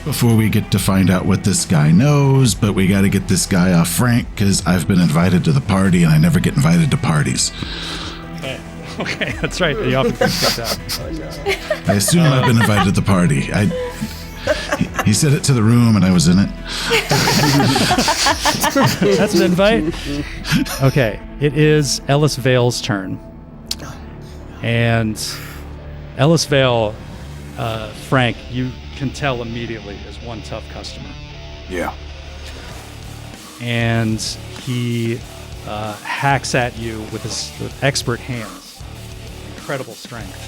before we get to find out what this guy knows, but we got to get this guy off Frank because I've been invited to the party and I never get invited to parties. Okay, that's right. You often get kicked out. I assume I've been invited to the party. He said it to the room and I was in it. That's an invite. Okay, it is Ellis Vale's turn. And Ellis Vale, Frank, you can tell immediately is one tough customer. Yeah. And he hacks at you with his expert hands, incredible strength,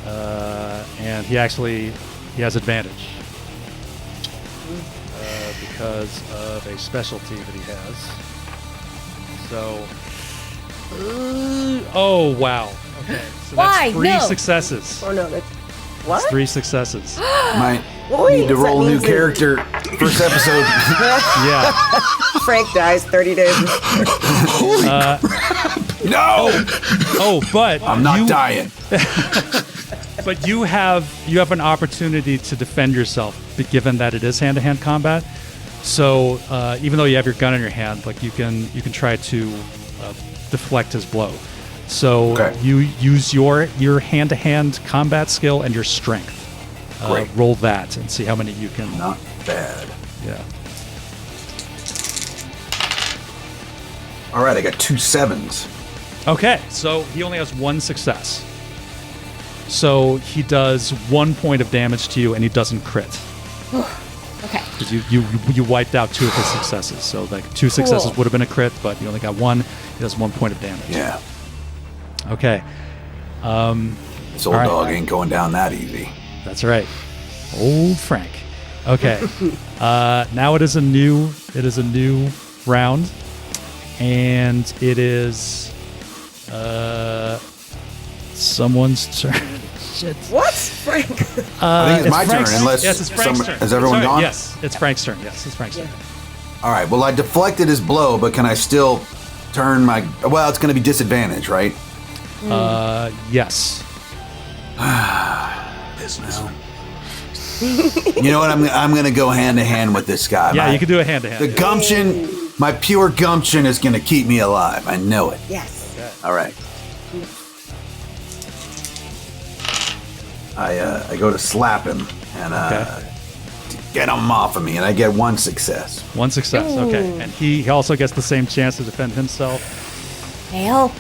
and he has advantage because of a specialty that he has. So, oh wow, okay, so Why? that's three No. successes. Oh no, that's That's what? 3 successes. Might Wait, need to does that roll a new mean that- character. First episode. Yeah. Frank dies 30 days. No, Oh, but I'm not dying. But you have an opportunity to defend yourself, given that it is hand-to-hand combat. So even though you have your gun in your hand, like you can try to deflect his blow. So Okay. you use your hand-to-hand combat skill and your strength. Great. Roll that and see how many you can. Not bad. Yeah. All right, I got 2 7s. Okay, so he only has 1 success. So he does 1 point of damage to you, and he doesn't crit. Okay. Because you wiped out 2 of his successes. So like 2 successes would have been a crit, but you only got 1. He does 1 point of damage. Yeah. Okay. This old All right. dog ain't going down that easy. That's right. Old Frank. Okay. Now it is a new round, and it is someone's turn. Shit. What? Frank? I think it's my turn, unless yes, it's Frank's someone- turn. has everyone Sorry, gone? Yes, it's Frank's turn. Yes, it's Frank's turn. All right. Well, I deflected his blow, but can I still turn my? Well, it's going to be disadvantage, right? Yes. Business. You know what? I'm going to go hand to hand with this guy. Yeah, you can do a hand-to-hand. The gumption, my pure gumption, is going to keep me alive. I know it. Yes. All right. I go to slap him and Okay. to get him off of me, and I get 1 success. 1 success. Okay, and he also gets the same chance to defend himself, Fail.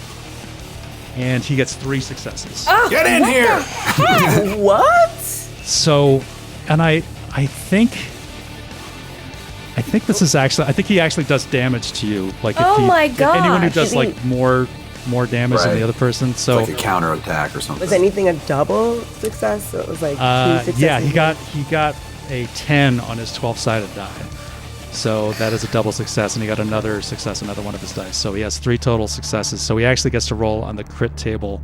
and he gets 3 successes. Get in here! What? So, and I think this is actually. I think he actually does damage to you. Like, Oh my anyone who gosh. does Is he- like more damage than Right. the other person. So, Like a counterattack or something. Was anything a double success? So it was like 2 successes. yeah, he got a 10 on his 12-sided die. So that is a double success, and he got another success, another one of his dice. So he has 3 total successes. So he actually gets to roll on the crit table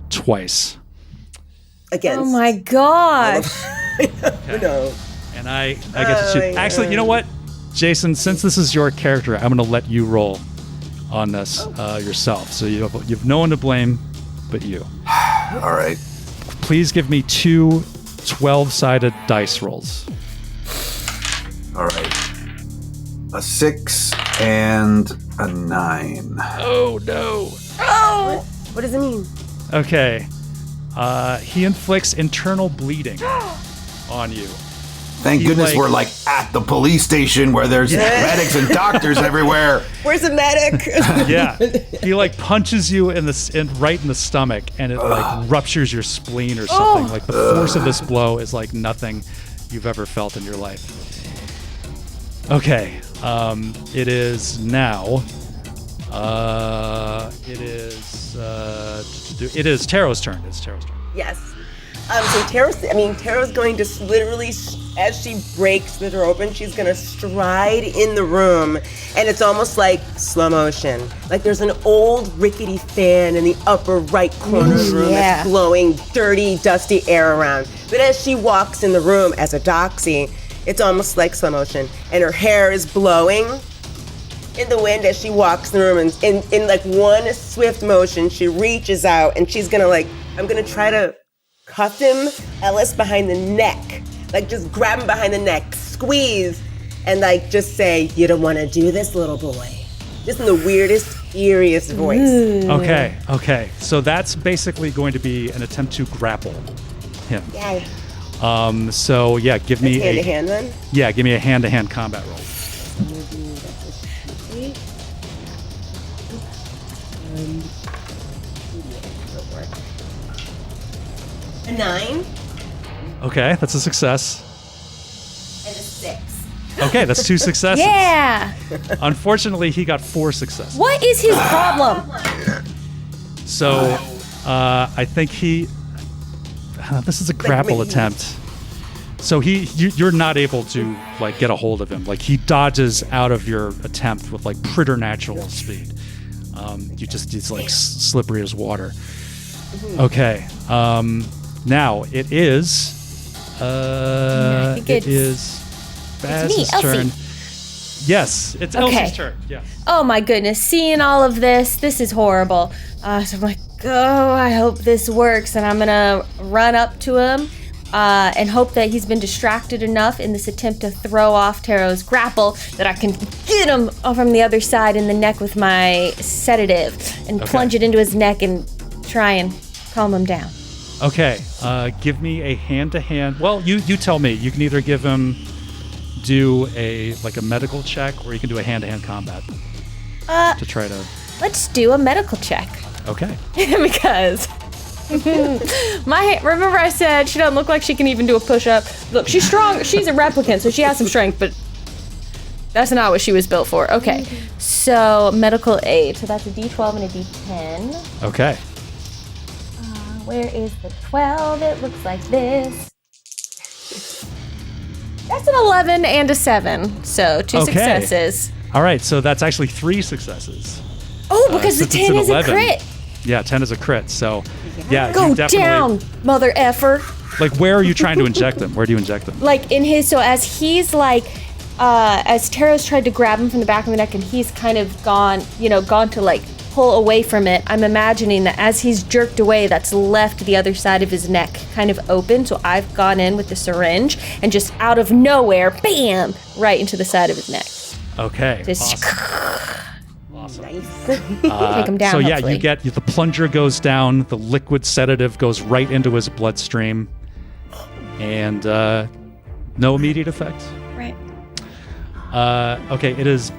twice. against. Oh my gosh. No. And I get to shoot. my Actually, you know what, Jason? Since this is your character, I'm going to let you roll on this yourself. So you've no one to blame but you. All right. Please give me 2 12-sided dice rolls. All right. A 6 and a 9. Oh, no. Oh. What does it mean? Okay. He inflicts internal bleeding on you. Thank He, goodness like- we're like at the police station where there's medics and doctors everywhere. Where's the medic? Yeah. He like punches you right in the stomach, and it like ruptures your spleen or something. Like the force of this blow is like nothing you've ever felt in your life. Okay. It is now. It is Taro's turn. It's Taro's turn. Yes. So Taro's going to literally, as she breaks the door open, she's going to stride in the room, and it's almost like slow motion. Like there's an old rickety fan in the upper right corner of the room that's blowing dirty, dusty air around. But as she walks in the room as a doxy, it's almost like slow motion, and her hair is blowing in the wind as she walks in the room, and in like one swift motion, she reaches out, and she's gonna I'm gonna try to cuff him, Ellis, behind the neck. Like just grab him behind the neck, squeeze, and like just say, "You don't want to do this, little boy." Just in the weirdest, eeriest voice. Okay. So that's basically going to be an attempt to grapple him. Yeah. So yeah, give me Hand to hand then. Yeah, give me a hand-to-hand combat roll. A 9 Okay, that's a success. and a 6. Okay, that's 2 successes. Yeah. Unfortunately, he got 4 successes. What is his problem? So, I think this is a grapple attempt. So you're not able to like get a hold of him. Like he dodges out of your attempt with like preternatural speed. He's like slippery as water. Okay. Now it is. I think it is Baz's Elsie. turn. Yes, it's Okay. Elsie's turn. Yeah. Oh my goodness, seeing all of this is horrible. So I'm like, oh, I hope this works. And I'm gonna run up to him and hope that he's been distracted enough in this attempt to throw off Taro's grapple that I can get him from the other side in the neck with my sedative and plunge it into his neck and try and calm him down. Okay, give me a hand-to-hand. Well, you tell me. You can either do a medical check, or you can do a hand-to-hand combat to try to. Let's do a medical check. Okay. Because remember I said she doesn't look like she can even do a push-up. Look, she's strong. She's a replicant, so she has some strength, but that's not what she was built for. Okay, so medical aid. So that's a D12 and a D10. Okay. Where is the 12? It looks like this. That's an 11 and a 7, so 2 successes. All right, so that's actually 3 successes. Oh, because the since it's 10 an is a 11. crit. Yeah, 10 is a crit. So, yeah, Go you definitely. down, mother effer. Like, where are you trying to inject them? Where do you inject them? Like in his, so as he's like, as Taro's tried to grab him from the back of the neck and he's kind of gone to like pull away from it, I'm imagining that as he's jerked away, that's left the other side of his neck kind of open. So I've gone in with the syringe and just out of nowhere, bam, right into the side of his neck. Okay. Just Awesome. Nice. take him down. So, yeah, hopefully. you get the plunger goes down, the liquid sedative goes right into his bloodstream, and no immediate effect. Right. Okay, it is.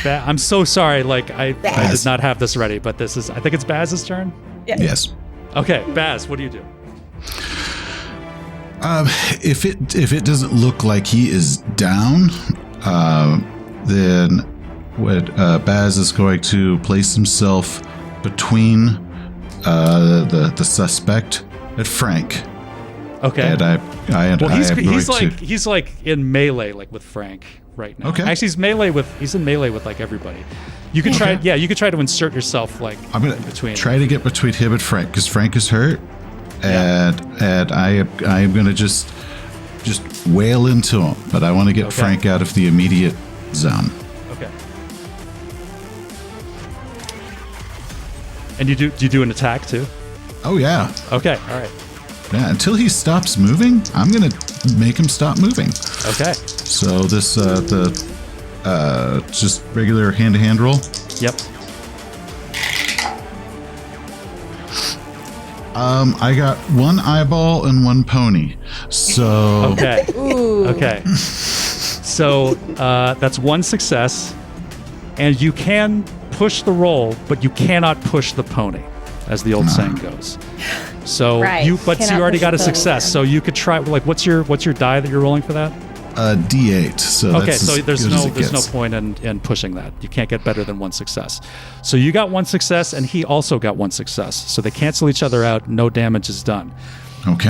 I'm so sorry. Like I did not have this ready, but this is. I think it's Baz's turn. Yes. Okay, Baz, what do you do? If it doesn't look like he is down, then what Baz is going to place himself between the suspect and Frank. Okay. And he's like in melee like with Frank right now. Okay. Actually, he's in melee with like everybody. You could try. Yeah, you could try to insert yourself like. I'm gonna in between. try to get between him and Frank because Frank is hurt, and I am going to just wail into him, but I want to get Frank out of the immediate zone. Okay. And do you do an attack too? Oh yeah. Okay. All right. Yeah. Until he stops moving, I'm going to make him stop moving. Okay. So this just regular hand-to-hand roll. Yep. I got one eyeball and one pony. So Okay. Ooh. Okay. So that's one success, and you can push the roll, but you cannot push the pony, as the old saying goes. So Right. you Cannot already push got a the pony. success. So you could try. Like, what's your die that you're rolling for that? D8. So Okay, that's so as there's good as no it there's no gets. point in pushing that. You can't get better than one success. So you got one success, and he also got one success. So they cancel each other out. No damage is done. Okay.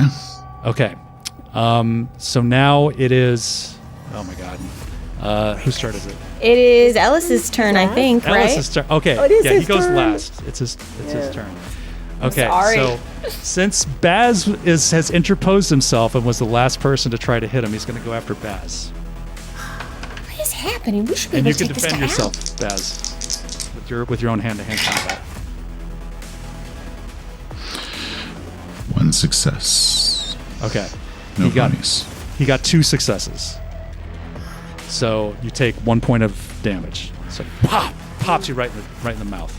Okay. So now it is. Oh my God. Who started it? It is Ellis's turn, I think, right? Ellis's turn. Okay. it is Yeah, he his goes turn. last. It's his turn. Okay. sorry. So since Baz has interposed himself and was the last person to try to hit him, he's going to go after Baz. What is happening? We should be And able you to can take this defend guy yourself, out. Baz, with your own hand-to-hand combat. One success. Okay. No He got- ponies. He got 2 successes. So you take 1 point of damage. So pops you right in the mouth.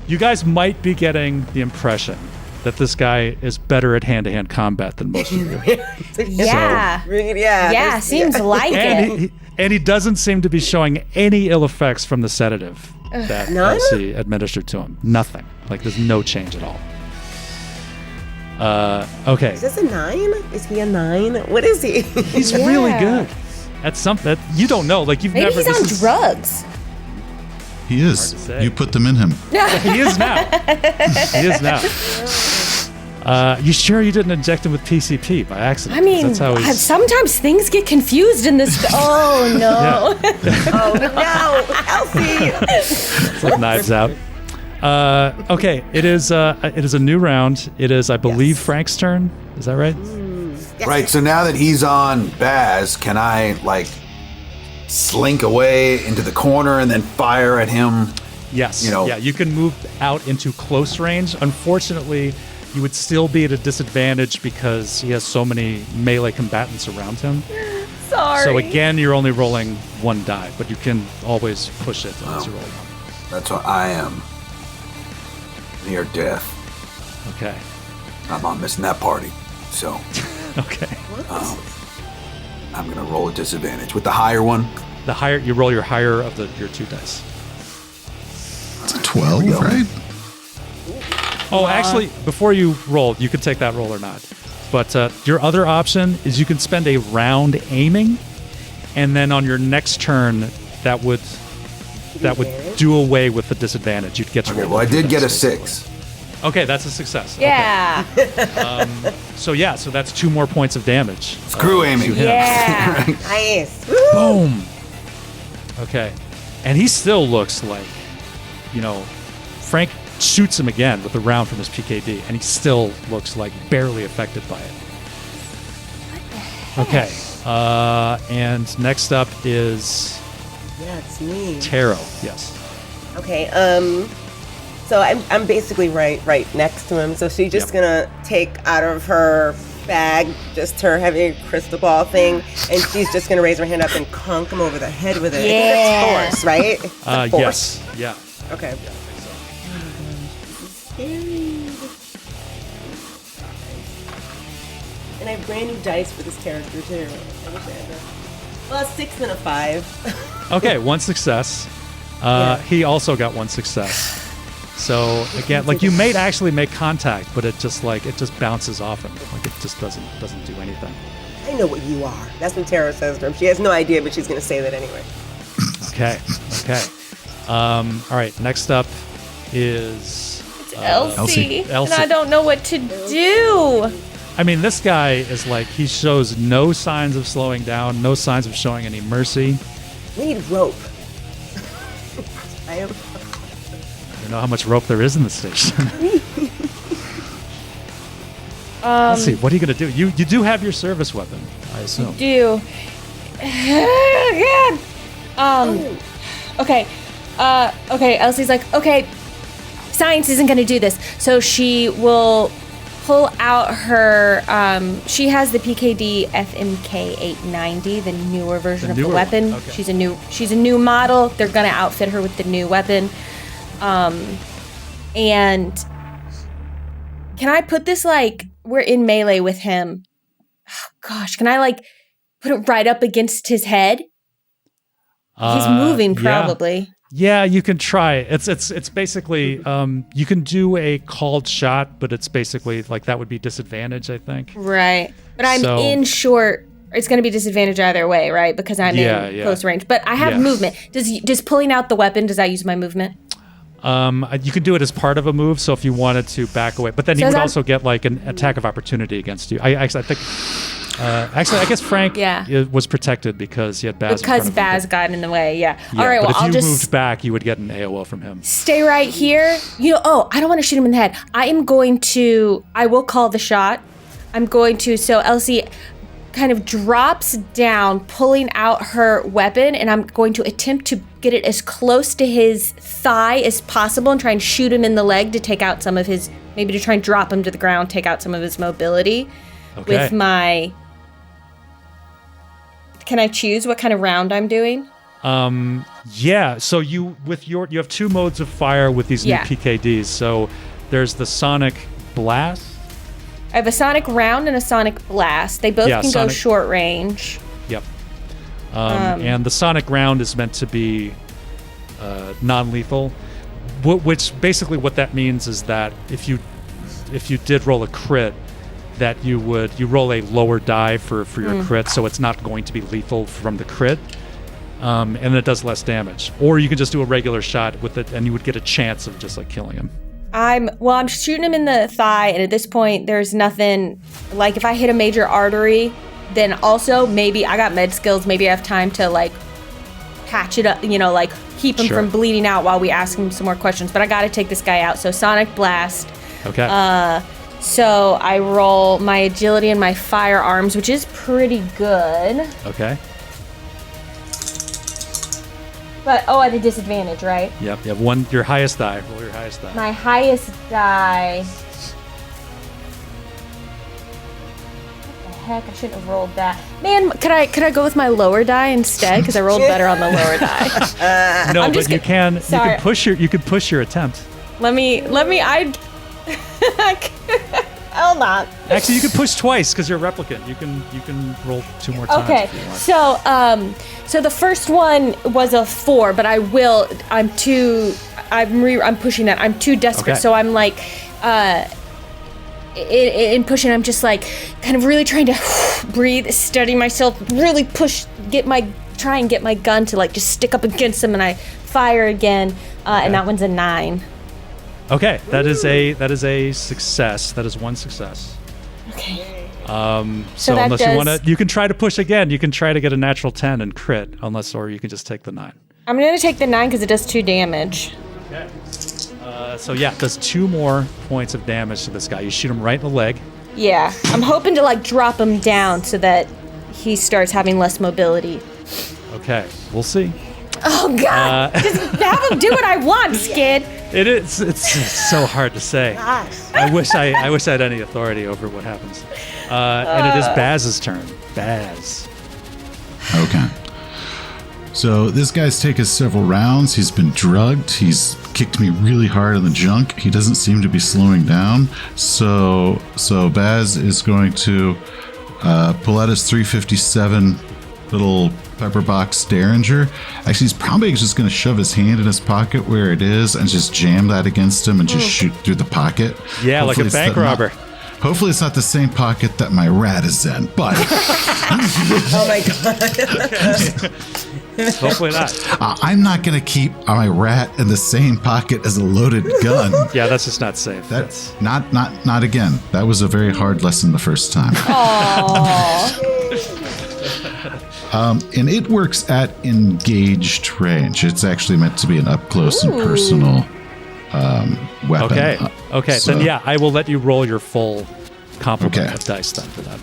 You guys might be getting the impression that this guy is better at hand-to-hand combat than most of you. Yeah. Yeah. Yeah, seems like it. And he doesn't seem to be showing any ill effects from the sedative that None? Elsie administered to him. Nothing. Like, there's no change at all. Okay. Is this a 9? Is he a 9? What is he? He's really good at something that you don't know. Like, you've Maybe never. he's this on is- drugs. He Hard is. to say. You put them in him. He is now. He is now. You sure you didn't inject him with PCP by accident? I mean, that's how he's. sometimes things get confused in this. Oh, no. Oh, no. Elsie. It's like Knives Out. Okay, it is a new round. It is, I believe, Frank's turn. Is that right? Right. So now that he's on Baz, can I slink away into the corner and then fire at him? Yes. You know- Yeah, you can move out into close range. Unfortunately, you would still be at a disadvantage because he has so many melee combatants around him. Sorry. So again, you're only rolling 1 die, but you can always push it as you roll 1. That's what I am. Near death. Okay. I'm not missing that party. So Okay. I'm gonna roll a disadvantage with the higher one. The higher you roll, your higher of your 2 dice. It's a 12, go. right? Oh, actually, before you roll, you could take that roll or not. But your other option is you can spend a round aiming, and then on your next turn, that would do away with the disadvantage. You'd get to Okay. roll Well, I the 2 did get a dice. 6. Okay, that's a success. Yeah. Okay. So that's 2 more points of damage. Screw aiming. Yeah. Nice. Boom. Okay, and he still looks like, Frank shoots him again with a round from his PKD, and he still looks like barely affected by it. Okay, and next up is Yeah, it's me. Taro. Yes. Okay. So I'm basically right next to him. So she's just gonna take out of her bag just her heavy crystal ball thing, and she's just gonna raise her hand up and conk him over the head with it. Yeah. I think that's force, right? That's force. Yes. Yeah. Okay. And I have brand new dice for this character too. I wish I had that. Well, a 6 and a 5. Okay, 1 success. He also got 1 success. So again, like, you may actually make contact, but it just bounces off him. Like, it just doesn't do anything. I know what you are. That's what Tara says to him. She has no idea, but she's gonna say that anyway. Okay. All right. Next up is Elsie. Elsie. And I don't know what to do. I mean, this guy is like, he shows no signs of slowing down, no signs of showing any mercy. We need rope. I am. I know how much rope there is in the station. Let's see. What are you going to do? You do have your service weapon, I assume. Do. Oh, God. Okay. Okay. Elsie's like, okay, science isn't going to do this. So she will pull out her, she has the PKD FMK 890, the newer version of the weapon. Okay. She's a new model. They're going to outfit her with the new weapon. And can I put this, like, we're in melee with him. Oh, gosh, can I, like, put it right up against his head? He's moving, probably. Yeah, you can try. It's basically you can do a called shot, but it's basically like that would be disadvantage, I think. Right, but I'm in short. It's going to be disadvantage either way, right? Because I'm in close range. But I have movement. Does pulling out the weapon? Does that use my movement? You can do it as part of a move. So if you wanted to back away, but then he would also get like an attack of opportunity against you. I think. Actually, I guess Frank was protected because he had Baz. Because Baz got in the way. Yeah. All right. But Well, if you moved back, you would get an AOO from him. Stay right here. I don't want to shoot him in the head. I will call the shot. So Elsie kind of drops down, pulling out her weapon, and I'm going to attempt to get it as close to his thigh as possible and try and shoot him in the leg to take out some of his, maybe to try and drop him to the ground, take out some of his mobility. Okay. With my... Can I choose what kind of round I'm doing? Yeah. So you have two modes of fire with these new PKDs. So there's the sonic blast. I have a sonic round and a sonic blast. They both can go short range. Yep. And the sonic round is meant to be non-lethal, which basically what that means is that if you did roll a crit, that you roll a lower die for your crit, so it's not going to be lethal from the crit, and it does less damage. Or you can just do a regular shot with it, and you would get a chance of just like killing him. I'm shooting him in the thigh, and at this point, there's nothing, like if I hit a major artery, then also maybe I got med skills, maybe I have time to like patch it up, like keep him from bleeding out while we ask him some more questions, but I gotta take this guy out. So Sonic Blast. Okay. So I roll my agility and my firearms, which is pretty good. Okay. But, at a disadvantage, right? Yep. You have your highest die. Roll your highest die. My highest die. What the heck? I shouldn't have rolled that. Man, could I go with my lower die instead? Because I rolled better on the lower die. No, but you can push your attempt. Let me, Hold on. Actually, you can push twice because you're a replicant. You can roll 2 more times. Okay, so the first one was a 4, but I'm pushing that. I'm too desperate, so I'm like, in pushing, I'm just like, kind of really trying to breathe, steady myself, really try and get my gun to like just stick up against him, and I fire again, and that one's a 9. Okay, that is a success. That is one success. Okay. So unless you can try to push again. You can try to get a natural 10 and crit, or you can just take the 9. I'm gonna take the 9 because it does 2 damage. Okay. It does 2 more points of damage to this guy. You shoot him right in the leg. Yeah, I'm hoping to like drop him down so that he starts having less mobility. Okay, we'll see. Oh God! Just have him do what I want, Skid. It's so hard to say. I wish I had any authority over what happens. And it is Baz's turn. Baz. Okay. So this guy's taken several rounds. He's been drugged. He's kicked me really hard in the junk. He doesn't seem to be slowing down. So Baz is going to pull out his 357 little pepper box Derringer. Actually, he's probably just going to shove his hand in his pocket where it is and just jam that against him and just shoot through the pocket. Yeah, hopefully like a bank robber. Hopefully it's not the same pocket that my rat is in, but... Oh my God. Hopefully not. I'm not going to keep my rat in the same pocket as a loaded gun. Yeah, that's just not safe. That's not again. That was a very hard lesson the first time. And it works at engaged range. It's actually meant to be an up close and personal weapon. Okay. So- Then yeah, I will let you roll your full complement Okay. of dice then for that.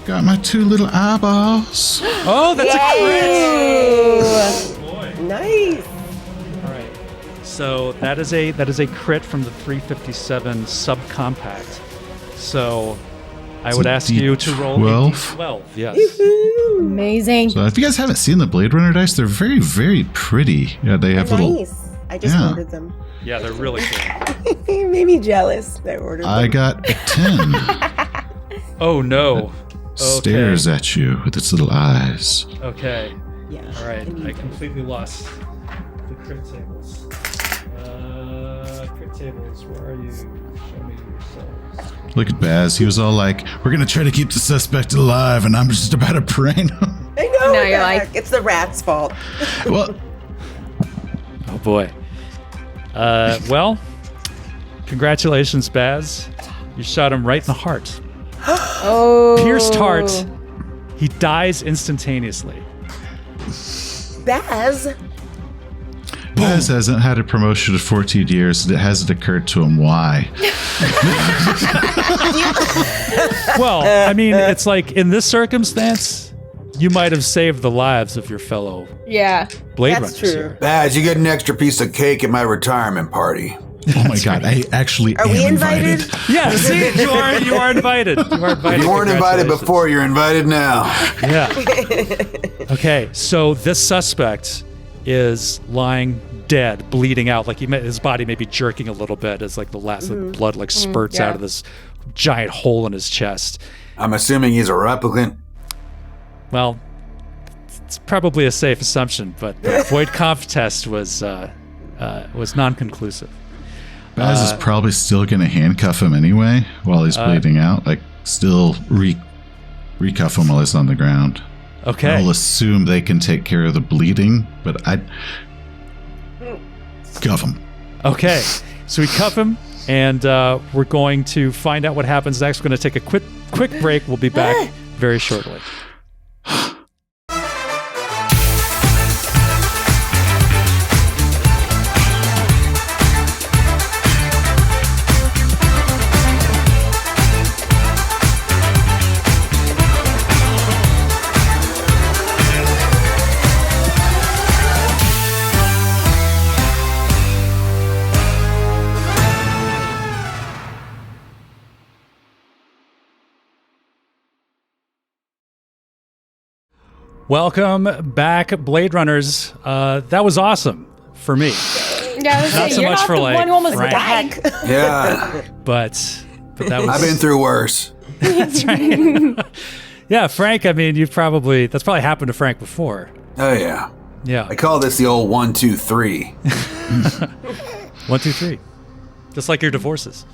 Got my 2 little eyeballs. Oh, that's a crit. Nice. All right. So that is a crit from the 357 subcompact. So I would a ask you to roll a D12? D12. Yes. Amazing. So if you guys haven't seen the Blade Runner dice, they're very, very pretty. Yeah, they have little. Nice. I just Yeah. ordered them. Yeah, they're really cool. You made me jealous. I ordered them. I got a 10. Oh no. Stares at you with its little eyes. Okay. Yeah. All right. need I them. completely lost the crit tables. Crit tables, where are you? Show me yourselves. Look at Baz. He was all like, "We're gonna try to keep the suspect alive," and I'm just about to brain him. I know. Now what you're the like- heck? It's the rat's fault. Well, Oh boy. Well, congratulations, Baz. You shot him right in the heart. Oh. Pierced heart. He dies instantaneously. Baz. Baz hasn't had a promotion in 14 years, and it hasn't occurred to him why. Well, I mean, it's like in this circumstance, you might have saved the lives of your fellow Yeah. Blade That's Runners true. here. Baz, you get an extra piece of cake at my retirement party. Oh my god, I actually Are am we invited? Yeah, see, you are invited. You are invited. If you weren't invited Congratulations. before, you're invited now. Yeah. Okay, so this suspect is lying dead, bleeding out. Like his body may be jerking a little bit as like the last of the blood like spurts yeah. out of this giant hole in his chest. I'm assuming he's a replicant. Well, it's probably a safe assumption, but the void conf test was non-conclusive. Baz is probably still going to handcuff him anyway while he's bleeding out. Like, still recuff him while he's on the ground. Okay. I'll assume they can take care of the bleeding, but I'd cuff him. Okay, so we cuff him, and we're going to find out what happens next. We're going to take a quick break. We'll be back very shortly. Welcome back, Blade Runners. That was awesome for me, Yeah, I was Not saying, so you're much not for, the like, one who almost Frank. died. Yeah, but that was. I've been through worse. That's right. Yeah, Frank. I mean, that's probably happened to Frank before. Oh yeah. Yeah. I call this the old 1, 2, 3. 1, 2, 3. Just like your divorces.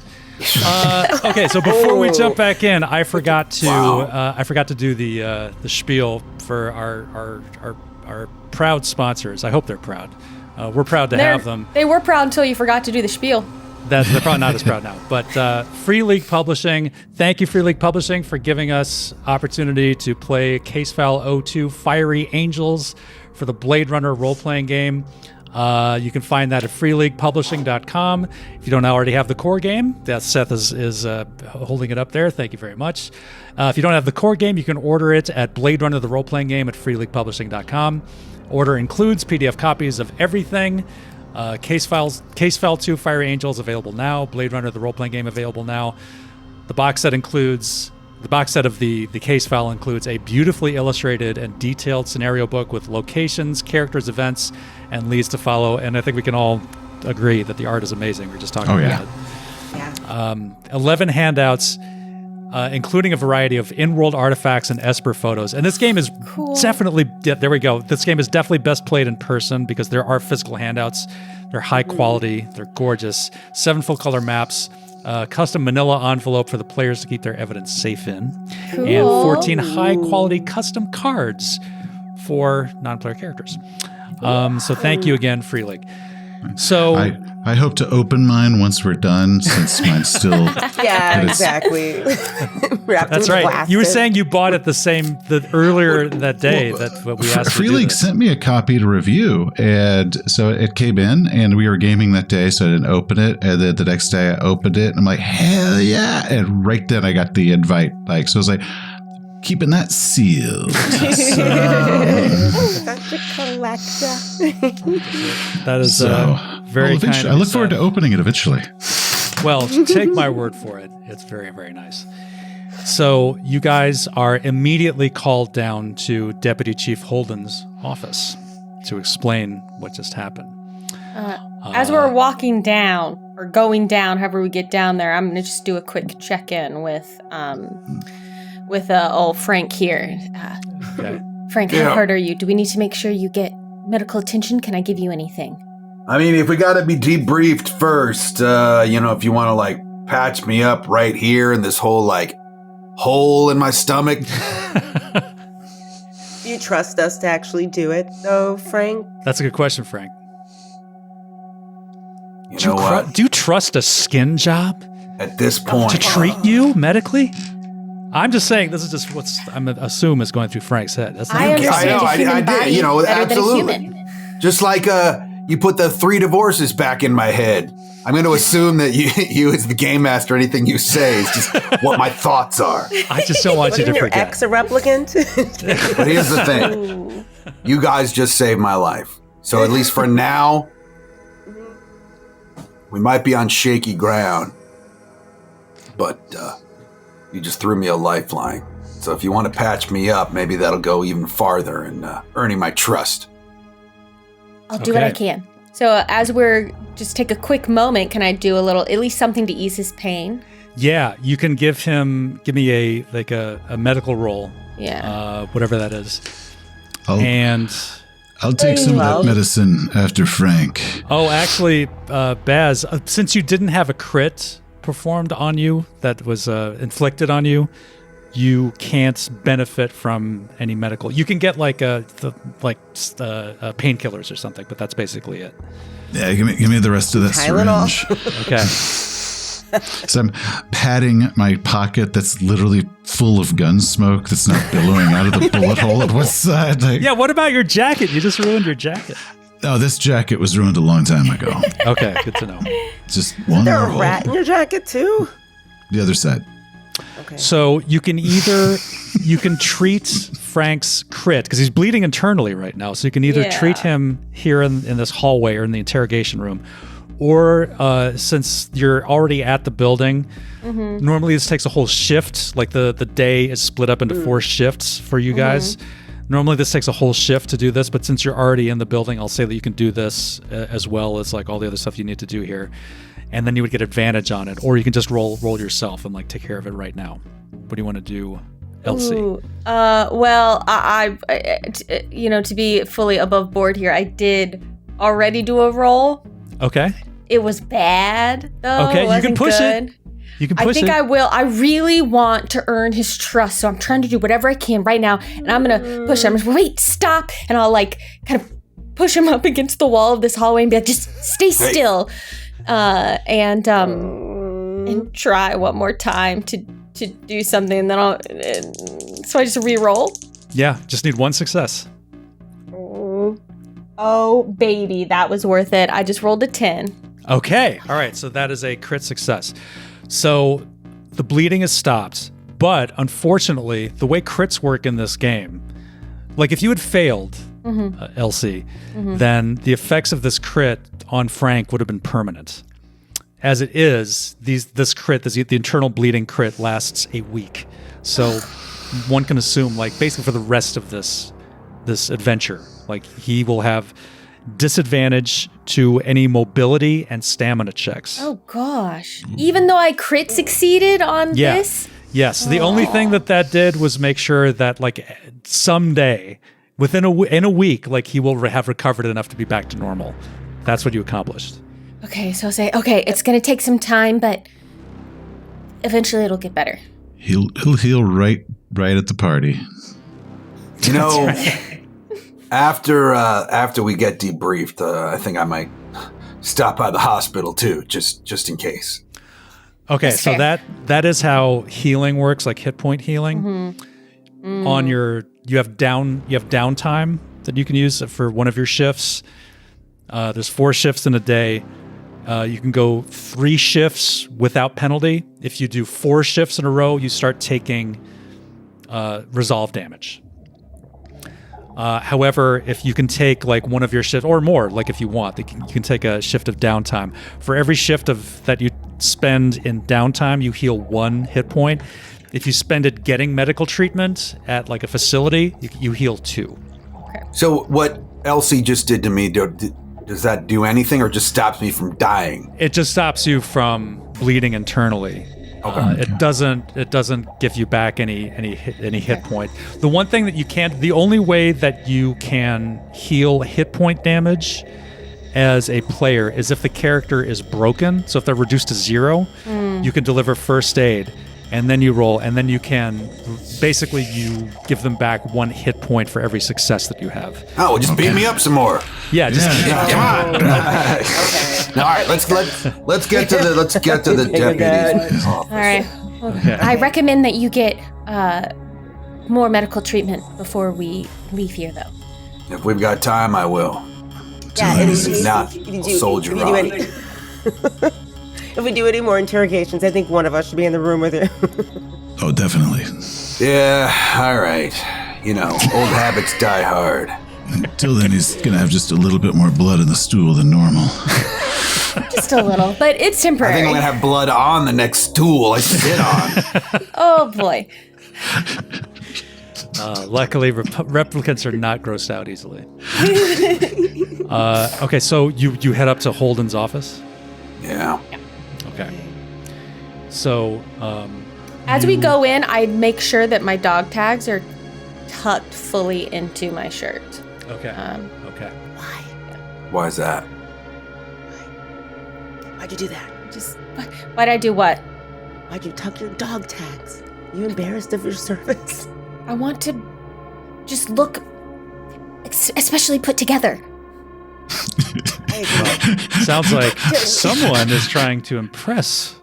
Okay, so before we jump back in, I forgot to do the spiel for our proud sponsors. I hope they're proud. We're proud to have them. They were proud until you forgot to do the spiel. They're probably not as proud now. But Free League Publishing, thank you, Free League Publishing, for giving us opportunity to play Case File 02 Fiery Angels for the Blade Runner role-playing game. You can find that at freeleaguepublishing.com. If you don't already have the core game, that Seth is holding it up there. Thank you very much. If you don't have the core game, you can order it at Blade Runner, the role-playing game, at freeleaguepublishing.com. Order includes PDF copies of everything. Case File 2 Fiery Angels available now. Blade Runner, the role-playing game, available now. The box set of the case file includes a beautifully illustrated and detailed scenario book with locations, characters, events, and leads to follow. And I think we can all agree that the art is amazing. We were just talking about it. Yeah. 11 handouts, including a variety of in-world artifacts and Esper photos. And this game is definitely, there we go. This game is definitely best played in person because there are physical handouts. They're high quality. They're gorgeous. 7 full-color maps. Custom manila envelope for the players to keep their evidence safe in. Cool. And 14 high-quality custom cards for non-player characters. So thank you again, Free League. So I hope to open mine once we're done, since mine's still. Yeah, exactly. That's right. You were saying you bought it earlier that day that what we asked. Free League sent me a copy to review, and so it came in, and we were gaming that day, so I didn't open it. And then the next day I opened it, and I'm like, hell yeah! And right then I got the invite. So I was like, keeping that sealed. Such a collector. That is very kind of I look forward to opening it eventually. Well, take my word for it. It's very, very nice. So you guys are immediately called down to Deputy Chief Holden's office to explain what just happened. As we're walking down or going down, however we get down there, I'm going to just do a quick check-in with old Frank here. Okay. Frank, how hard are you? Do we need to make sure you get medical attention? Can I give you anything? I mean, if we got to be debriefed first, if you want to patch me up right here in this whole hole in my stomach. Do you trust us to actually do it, though, Frank? That's a good question, Frank. You know what? Do you trust a skin job? At this point. To treat you medically? I'm just saying this is just what I'm assume is going through Frank's head. That's not I understand a human body better absolutely. than a human. Just like you put the 3 divorces back in my head. I'm going to assume that you as the game master, anything you say is just what my thoughts are. I just don't want you to Wasn't your forget. ex a replicant? But here's the thing. You guys just saved my life. So at least for now, we might be on shaky ground. But you just threw me a lifeline. So if you want to patch me up, maybe that'll go even farther in earning my trust. I'll do what I can. So as we're just take a quick moment, can I do a little, at least something to ease his pain? Yeah, you can give me a medical roll. Yeah. Whatever that is. I'll take some of that medicine after Frank. Oh, actually, Baz, since you didn't have a crit performed on you that was inflicted on you, you can't benefit from any medical. You can get painkillers or something, but that's basically it. Yeah, give me the rest of that Tylenol. syringe. Okay. So I'm patting my pocket that's literally full of gun smoke that's not billowing out of the bullet hole at one side. Yeah, what about your jacket? You just ruined your jacket. Oh, this jacket was ruined a long time ago. Okay, good to know. Just one There more a hole. rat in your jacket, too? The other side. Okay. So you can treat Frank's crit because he's bleeding internally right now. So you can either treat him here in this hallway or in the interrogation room, or since you're already at the building, normally this takes a whole shift. Like the day is split up into 4 shifts for you guys. Normally this takes a whole shift to do this, but since you're already in the building, I'll say that you can do this as well as all the other stuff you need to do here. And then you would get advantage on it, or you can just roll yourself and take care of it right now. What do you want to do, Elsie? Well, I to be fully above board here, I did already do a roll. Okay. It was bad, though. Okay, you can push good. it. You can push it. I think I will. I really want to earn his trust, so I'm trying to do whatever I can right now, and I'm gonna push him. Wait, stop, and I'll kind of push him up against the wall of this hallway and be like, just stay still. And try one more time to do something, and then so I just re-roll. Yeah, just need 1 success. Oh baby, that was worth it. I just rolled a 10. Okay, all right, so that is a crit success. So the bleeding is stopped, but unfortunately, the way crits work in this game, if you had failed, Elsie, then the effects of this crit on Frank would have been permanent. As it is, the internal bleeding crit lasts a week. So one can assume, basically for the rest of this adventure, he will have disadvantage to any mobility and stamina checks. Oh gosh. Even though I crit succeeded on this? Yes. The only thing that did was make sure that someday, in a week, he will have recovered enough to be back to normal. That's what you accomplished. Okay, so I'll say, it's going to take some time, but eventually it'll get better. He'll heal right at the party. After we get debriefed, I think I might stop by the hospital too, just in case. Okay, That's so fair. that is how healing works, like hit point healing. On your you have downtime that you can use for one of your shifts. There's 4 shifts in a day. You can go 3 shifts without penalty. If you do 4 shifts in a row, you start taking resolve damage. However, if you can take like one of your shifts or more, like if you want, you can take a shift of downtime. For every shift that you spend in downtime, you heal 1 hit point. If you spend it getting medical treatment at like a facility, you heal 2. So what Elsie just did to me, does that do anything or just stops me from dying? It just stops you from bleeding internally. Okay. It doesn't give you back any hit point. The one thing that the only way that you can heal hit point damage as a player is if the character is broken. So if they're reduced to 0, you can deliver first aid, and then you roll, and then you can basically you give them back 1 hit point for every success that you have. Oh, well, just beat me up some more. Yeah, just Come on. All right, let's get to the deputy. All right. I recommend that you get more medical treatment before we leave here, though. If we've got time, I will. Yeah, and if Not you a do- soldier if you do on. any- If we do any more interrogations, I think one of us should be in the room with you. Oh, definitely. Yeah, all right. You know, old habits die hard. Until then, he's gonna have just a little bit more blood in the stool than normal. Just a little, but it's I think I'm temporary. gonna have blood on the next stool I sit on. Oh boy. luckily, replicants are not grossed out easily. Okay, so you head up to Holden's office. Yeah. Okay. So, As we go in, I make sure that my dog tags are tucked fully into my shirt. okay. Okay. Why is that? Why'd you do that? Just why'd I do what? Why'd you tuck your dog tags? You embarrassed of your service? I want to just look especially put together. Sounds like someone is trying to impress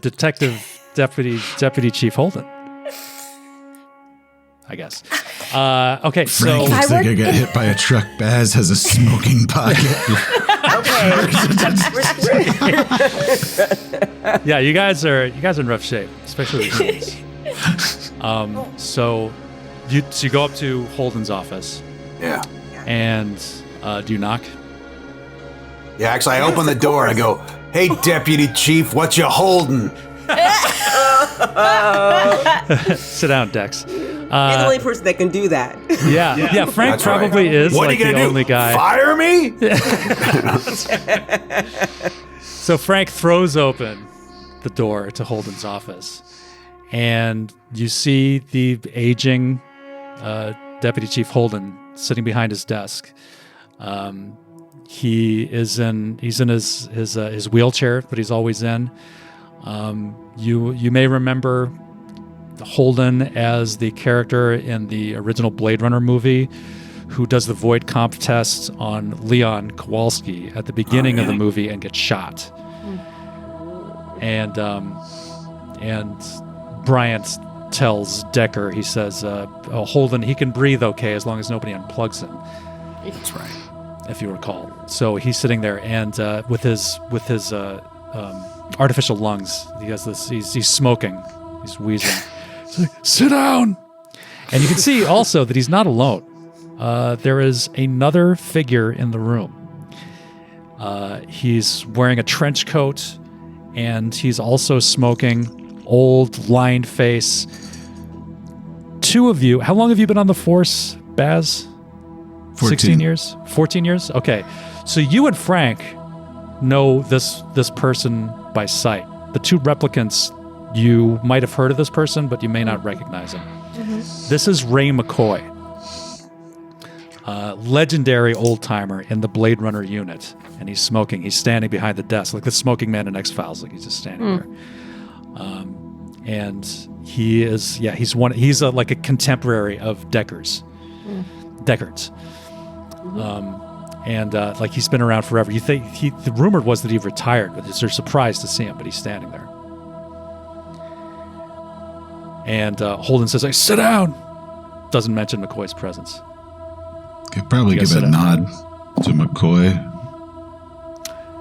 Deputy Chief Holden. I guess. Okay, so Frank looks like I got hit by a truck. Baz has a smoking pocket. yeah, you guys are in rough shape, especially the humans. So you go up to Holden's office, Yeah. and do you knock? Yeah, actually, I open the door and I go, "Hey, Deputy Chief, what you holding?" Sit down, Dex. You're the only person that can do that. Yeah. Frank That's right. probably is What like are you the gonna do? only guy. Fire me? So Frank throws open the door to Holden's office, and you see the aging Deputy Chief Holden sitting behind his desk. He's in his wheelchair that he's always in. You may remember Holden as the character in the original Blade Runner movie who does the void comp test on Leon Kowalski at the beginning of the movie and gets shot. And Bryant tells Decker, he says, Holden, he can breathe okay as long as nobody unplugs him. That's right. If you recall. So he's sitting there, and with his artificial lungs, he has this. He's smoking. He's wheezing. He's like, sit down. And you can see also that he's not alone. There is another figure in the room. He's wearing a trench coat, and he's also smoking. Old, lined face. 2 of you. How long have you been on the force, Baz? 14. 16 years? 14 years? Okay. So you and Frank know this person by sight. The 2 replicants, you might have heard of this person, but you may not recognize him. This is Ray McCoy, legendary old-timer in the Blade Runner unit. And he's smoking. He's standing behind the desk, like the smoking man in X-Files. Like he's just standing there. And he is, he's like a contemporary of Deckard's. And like he's been around forever. You think the rumor was that he retired, but they're surprised to see him, but he's standing there. And Holden says, "Hey, sit down." Doesn't mention McCoy's presence. Could probably give a nod to McCoy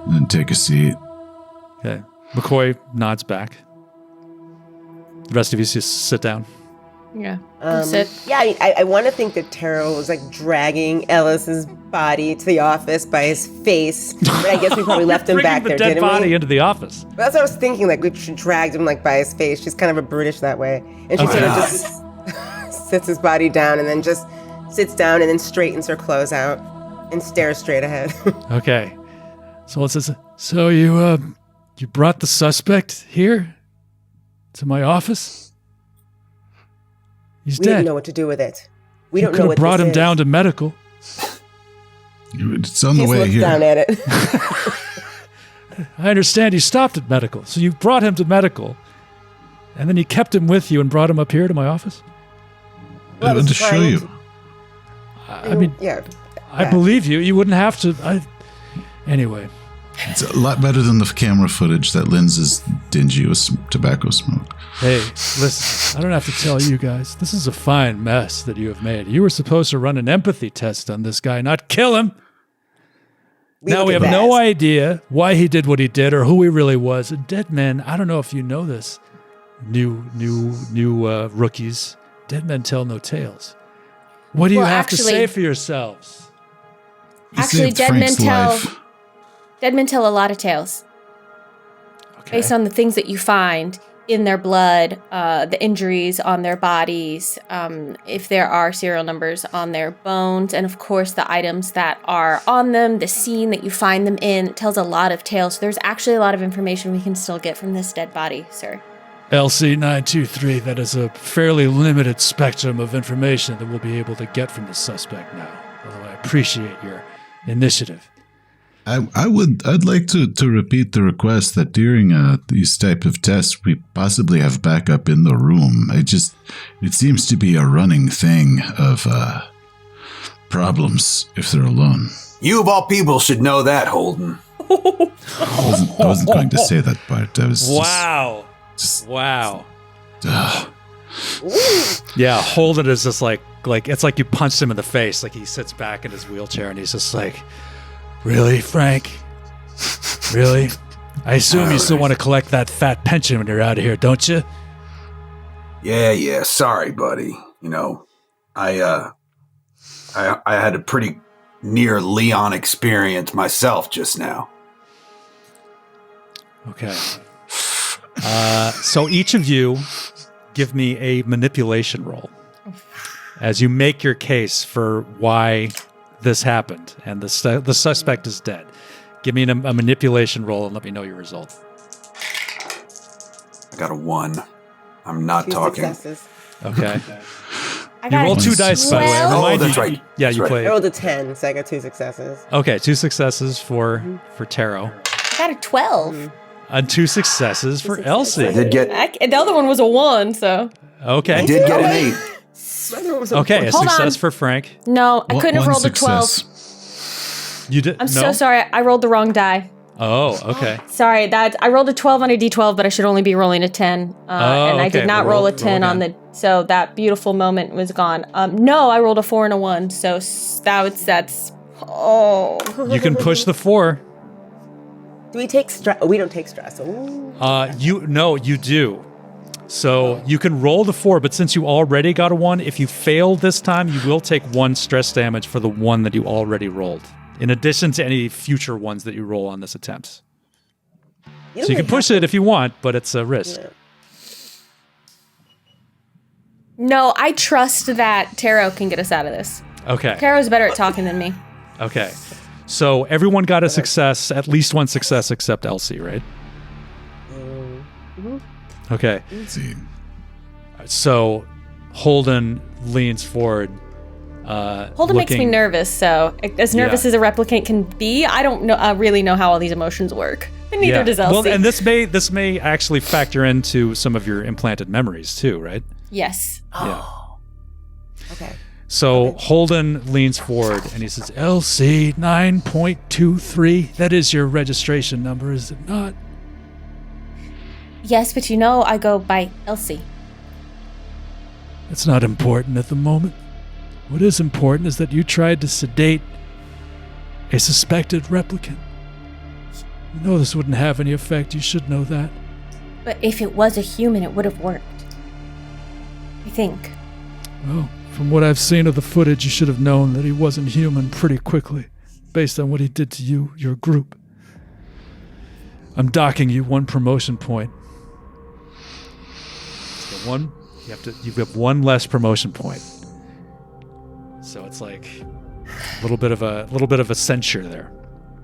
and then take a seat. Okay. McCoy nods back. The rest of you just sit down. Yeah. Yeah, I want to think that Taro was like dragging Ellis's body to the office by his face, but I guess we probably left him back there, didn't we? didn't Dead body we? into the office. Well, that's what I was thinking. Like we should drag him like by his face. She's kind of a brutish that way, and she sort of just sits his body down and then just sits down and then straightens her clothes out and stares straight ahead. Okay. So it says, "So you brought the suspect here to my office? He's We dead. didn't know what to do with it. We don't know could what have brought this him is. down to medical." It's on the He way looks here. down at it. I understand you stopped at medical, so you brought him to medical, and then you kept him with you and brought him up here to my office? I wanted to show you. I mean, yeah. I believe you. You wouldn't have to. Anyway. It's a lot better than the camera footage that Linz is dingy with tobacco smoke. Hey, listen, I don't have to tell you guys. This is a fine mess that you have made. You were supposed to run an empathy test on this guy, not kill him. Now we have no idea why he did what he did or who he really was. Dead men, I don't know if you know this, new rookies. Dead men tell no tales. What do you have to say for yourselves? You Actually, saved dead men Frank's tell life. dead men tell a lot of tales Okay. based on the things that you find in their blood, the injuries on their bodies, if there are serial numbers on their bones, and of course the items that are on them, the scene that you find them in. It tells a lot of tales. So there's actually a lot of information we can still get from this dead body, sir. LC-923, that is a fairly limited spectrum of information that we'll be able to get from the suspect now. Although I appreciate your initiative. I'd like to repeat the request that during these type of tests we possibly have backup in the room. It seems to be a running thing of problems if they're alone. You of all people should know that, Holden. I wasn't going to say that part. I was Wow. Yeah, Holden is just like it's like you punched him in the face. Like he sits back in his wheelchair and he's just like, "Really, Frank? Really? I assume you still want to collect that fat pension when you're out of here, don't you?" Yeah. Sorry, buddy. You know, I had a pretty near Leon experience myself just now. Okay. So each of you give me a manipulation roll as you make your case for why this happened and the suspect is dead. Give me a manipulation roll and let me know your result. I got a 1. I'm not 2 talking. successes. Okay. I You got rolled 2 dice, by the way. I Oh, remind that's you- right. Yeah, That's you right. played. I rolled a 10, so I got 2 successes. Okay, 2 successes for Taro I got a 12. and 2 successes for Elsie. I did get The other one was a 1, so. Okay. I did get an 8. Okay, a Hold success on. for Frank. No, I couldn't have One rolled a 12. success. You did. I'm no? so sorry. I rolled the wrong die. Oh, okay. Sorry, I rolled a 12 on a d12, but I should only be rolling a 10. And I okay. did not Well, roll a roll 10 on again. so that beautiful moment was gone. No, I rolled a 4 and a 1, so that's oh. You can push the 4. Do we take stress? We don't take stress. Ooh. You do. So you can roll the 4, but since you already got a 1, if you fail this time, you will take 1 stress damage for the 1 that you already rolled, in addition to any future ones that you roll on this attempt. So you can push it if you want, but it's a risk. Yeah. No, I trust that Taro can get us out of this. Okay. Taro's better at talking than me. Okay. So everyone got a success, at least 1 success except Elsie, right? Okay. Let's see. So Holden leans forward. Holden makes me nervous, so as nervous Yeah. as a replicant can be, I don't know really know how all these emotions work. And neither does Elsie. Well, and this may actually factor into some of your implanted memories too, right? Yes. Yeah. Okay. So Holden leans forward and he says, LC 9.23. That is your registration number, is it not? Yes, but you know I go by Elsie. It's not important at the moment. What is important is that you tried to sedate a suspected replicant. You know this wouldn't have any effect. You should know that. But if it was a human, it would have worked. I think. Well, from what I've seen of the footage, you should have known that he wasn't human pretty quickly, based on what he did to you, your group. I'm docking you 1 promotion point. So you have 1 less promotion point. So it's like a little bit of a censure there.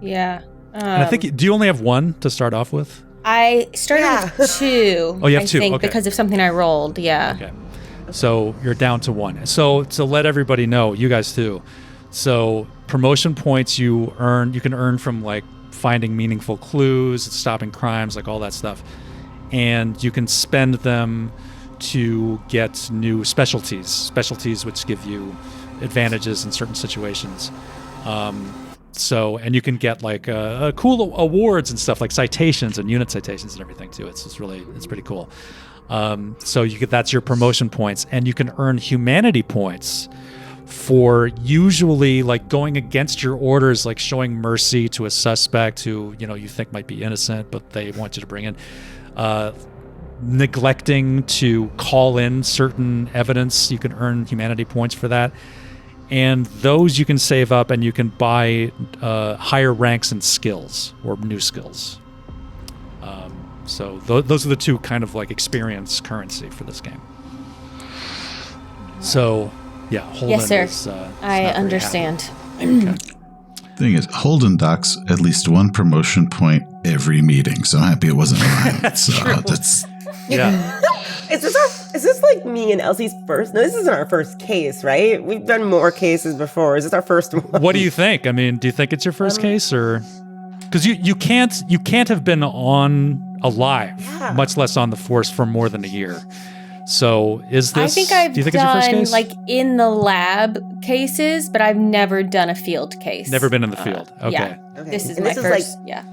Yeah. And I think do you only have 1 to start off with? I started with 2. Oh, you have 2. I think okay. because of something I rolled. Yeah. Okay. So you're down to 1. So to let everybody know, you guys too. So promotion points you can earn from like finding meaningful clues, stopping crimes, like all that stuff. And you can spend them to get new specialties which give you advantages in certain situations. And you can get like cool awards and stuff like citations and unit citations and everything too. It's pretty cool. So that's your promotion points, and you can earn humanity points for usually like going against your orders, like showing mercy to a suspect who you think might be innocent, but they want you to bring in. Neglecting to call in certain evidence, you can earn humanity points for that. And those you can save up, and you can buy higher ranks and skills or new skills. So those are the 2 kind of like experience currency for this game. So, yeah, Holden yes, sir. is I understand. Okay. Thing is, Holden docks at least 1 promotion point every meeting, so I'm happy it wasn't mine. That's so true. that's Yeah. Is this like me and Elsie's first? No, this isn't our first case, right? We've done more cases before. Is this our first one? What do you think? I mean, do you think it's your first case, or because you can't have been alive, much less on the force for more than a year. So is this? I think I've do you think it's your first done case? like in the lab cases, but I've never done a field case. Never been in the field. Okay. Yeah. Okay. This is And my this is first. like- yeah.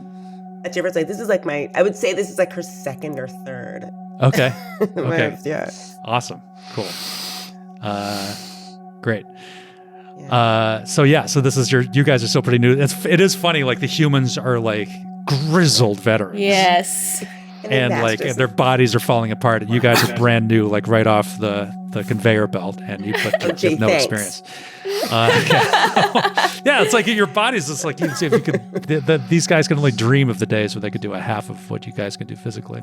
At your first, like, this is like I would say this is like her second or third. Okay. Okay. Yeah. Awesome. Cool. Great. Yeah. So this is you guys are still pretty new. It is funny, like the humans are like grizzled veterans. Yes. And like their bodies are falling apart, and you guys are brand new, like right off the conveyor belt, and you have no thanks. experience. Yeah, it's like your bodies. It's like you see if you could. These guys can only dream of the days where they could do a half of what you guys can do physically.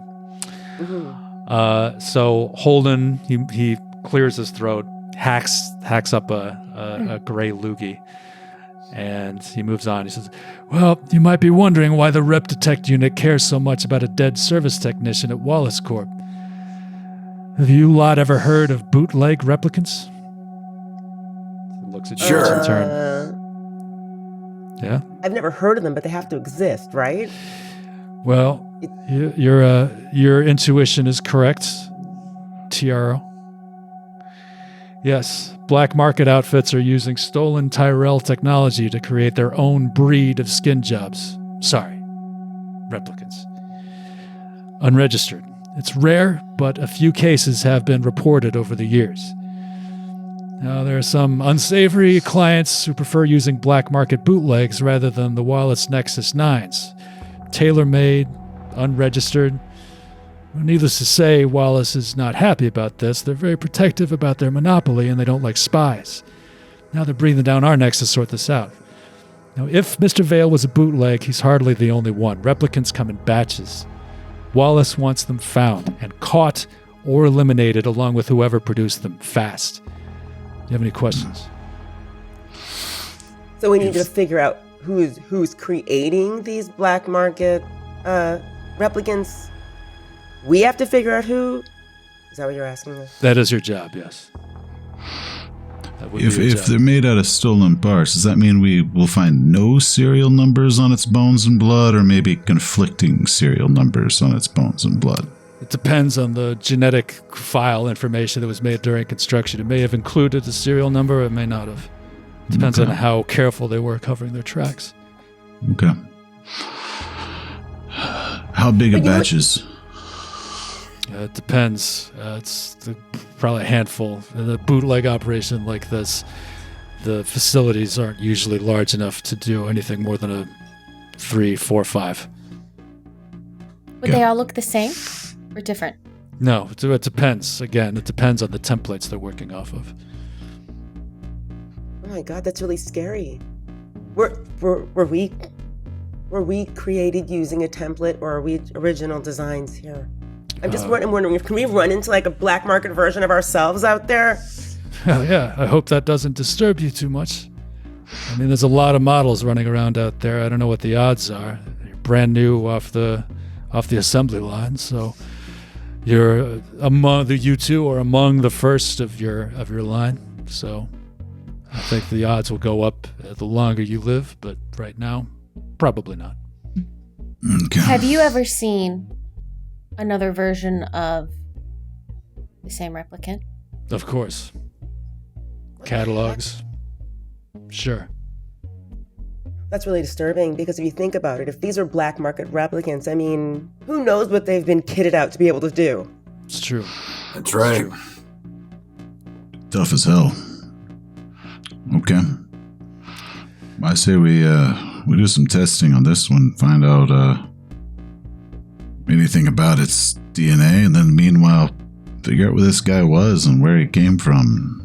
Mm-hmm. So Holden, he clears his throat, hacks up a gray loogie, and he moves on. He says, "Well, you might be wondering why the Rep Detect unit cares so much about a dead service technician at Wallace Corp. Have you lot ever heard of bootleg replicants?" He looks at you Sure. in turn. Yeah. I've never heard of them, but they have to exist, right? Well, your intuition is correct, TRO. Yes, black market outfits are using stolen Tyrell technology to create their own breed of skin jobs. Sorry, replicants. Unregistered. It's rare, but a few cases have been reported over the years. Now, there are some unsavory clients who prefer using black market bootlegs rather than the Wallace Nexus 9s. Tailor-made, unregistered. Needless to say, Wallace is not happy about this. They're very protective about their monopoly, and they don't like spies. Now they're breathing down our necks to sort this out. Now, if Mr. Vale was a bootleg, he's hardly the only one. Replicants come in batches. Wallace wants them found and caught or eliminated along with whoever produced them fast. Do you have any questions? So we need to figure out who's creating these black market replicants. We have to figure out who. Is that what you're asking us? That is your job, yes. That would be your If job. they're made out of stolen parts, does that mean we will find no serial numbers on its bones and blood, or maybe conflicting serial numbers on its bones and blood? It depends on the genetic file information that was made during construction. It may have included a serial number, or it may not have. Depends on how careful they were covering their tracks. Okay. How big a batch is? It depends. Probably a handful. In a bootleg operation like this, the facilities aren't usually large enough to do anything more than a 3, 4, 5. Would they all look the same or different? No, it depends. Again, it depends on the templates they're working off of. Oh my god, that's really scary. Were we created using a template, or are we original designs here? I'm just wondering, can we run into like a black market version of ourselves out there? Yeah, I hope that doesn't disturb you too much. I mean, there's a lot of models running around out there. I don't know what the odds are. You're brand new off the assembly line, so you're you two are among the first of your line. So I think the odds will go up the longer you live, but right now, probably not. Okay. Have you ever seen another version of the same replicant? Of course. Catalogs. Sure. That's really disturbing, because if you think about it, if these are black market replicants, I mean, who knows what they've been kitted out to be able to do? It's true. That's right. It's true. Tough as hell. Okay. I say we do some testing on this one, find out anything about its DNA, and then meanwhile figure out where this guy was and where he came from.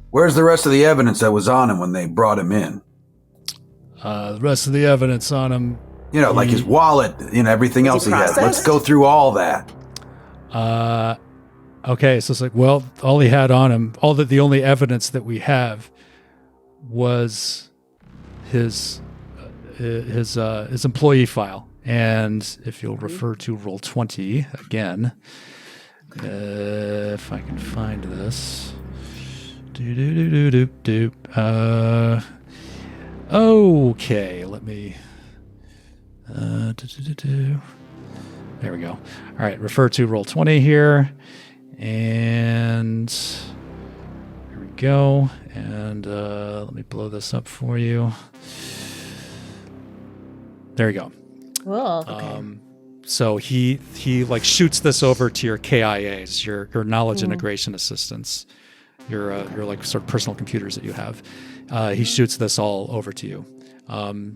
Where's the rest of the evidence that was on him when they brought him in? The rest of the evidence on him. You know, like his wallet, everything else he had. processed? Let's go through all that. Okay, so it's like, well, all he had on him, the only evidence that we have was his employee file. And if you'll refer to roll 20 again, if I can find this. Okay, let me. There we go. All right, refer to roll 20 here. And here we go. And let me blow this up for you. There you go. Cool. Okay. So he like shoots this over to your KIAs, your knowledge integration assistants, your like sort of personal computers that you have. He shoots this all over to you.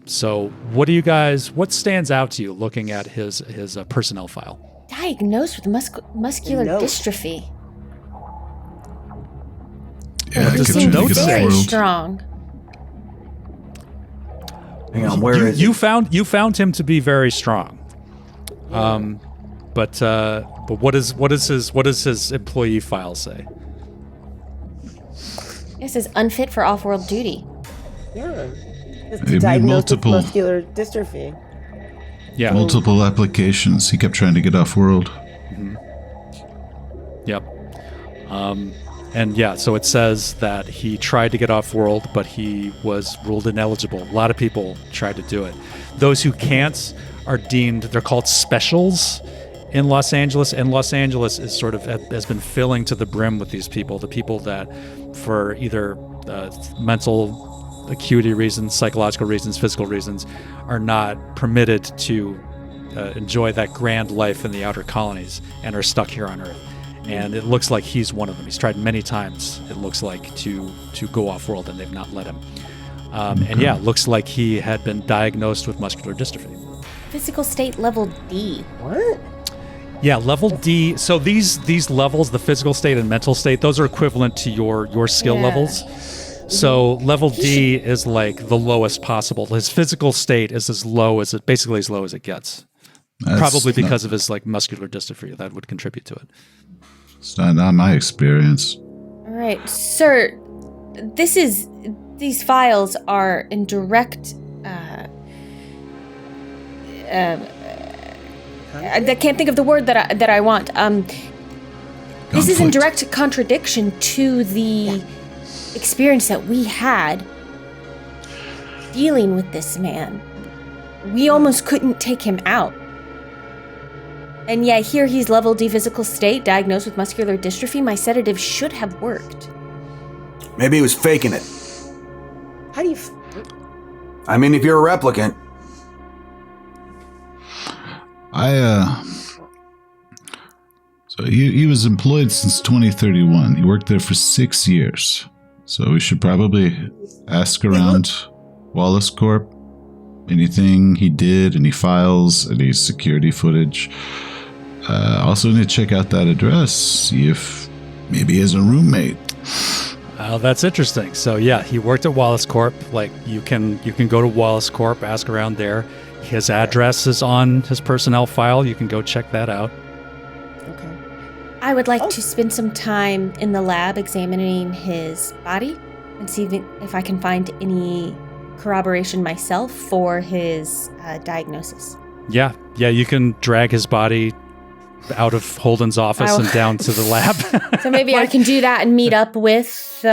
So what stands out to you looking at his personnel file? Diagnosed with muscular dystrophy. Yeah, Does it the could note get us say? Very world. strong. Hang on, where is you it? found him to be very strong. But what does his employee file say? It says unfit for off-world duty. Yeah. It's Maybe diagnosed with multiple. muscular dystrophy. Yeah. Multiple applications. He kept trying to get off world. Yep. And yeah, so it says that he tried to get off world, but he was ruled ineligible. A lot of people tried to do it. Those who can't are deemed, they're called specials in Los Angeles. And Los Angeles is sort of has been filling to the brim with these people, the people that for either mental acuity reasons, psychological reasons, physical reasons, are not permitted to enjoy that grand life in the outer colonies and are stuck here on Earth. And it looks like he's one of them. He's tried many times, it looks like, to go off-world, and they've not let him. And yeah, it looks like he had been diagnosed with muscular dystrophy. Physical state level D. What? Yeah, level D. So these levels, the physical state and mental state, those are equivalent to your skill levels. So level D is like the lowest possible. His physical state is as low as it gets. Probably because of his like muscular dystrophy. That would contribute to it. It's not my experience. All right, sir. These files are in direct. I can't think of the word that I want. This is in Conflict. direct contradiction to the experience that we had dealing with this man. We almost couldn't take him out. And yeah, here he's level D physical state, diagnosed with muscular dystrophy. My sedative should have worked. Maybe he was faking it. How do you... I mean, if you're a replicant. So he was employed since 2031. He worked there for 6 years. So we should probably ask around Wallace Corp. Anything he did, any files, any security footage. Also need to check out that address, see if maybe he has a roommate. Oh, that's interesting. So yeah, he worked at Wallace Corp. Like you can go to Wallace Corp, ask around there. His address is on his personnel file. You can go check that out. Okay. I would like to spend some time in the lab examining his body and see if I can find any corroboration myself for his diagnosis. Yeah, you can drag his body out of Holden's office and down to the lab. So maybe I can do that and meet up with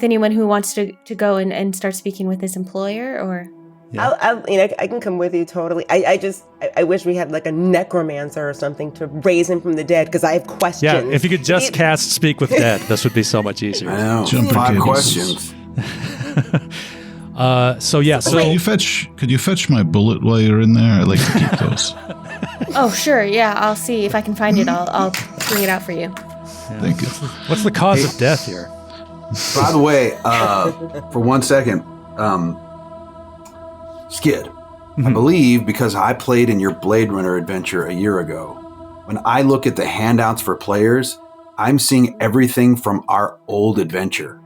anyone who wants to go and start speaking with his employer, or... Yeah. I can come with you totally. I wish we had like a necromancer or something to raise him from the dead, because I have questions. Yeah, if you could just cast Speak with Dead, this would be so much easier. I know. Jumper 5 kids. questions. Could you fetch my bullet while you're in there? I'd like to keep those. Oh, sure. Yeah, I'll see if I can find it. I'll bring it out for you. Yeah. Thank you. What's the cause of death here? By the way, for 1 second, Skid, I believe because I played in your Blade Runner adventure a year ago, when I look at the handouts for players, I'm seeing everything from our old adventure,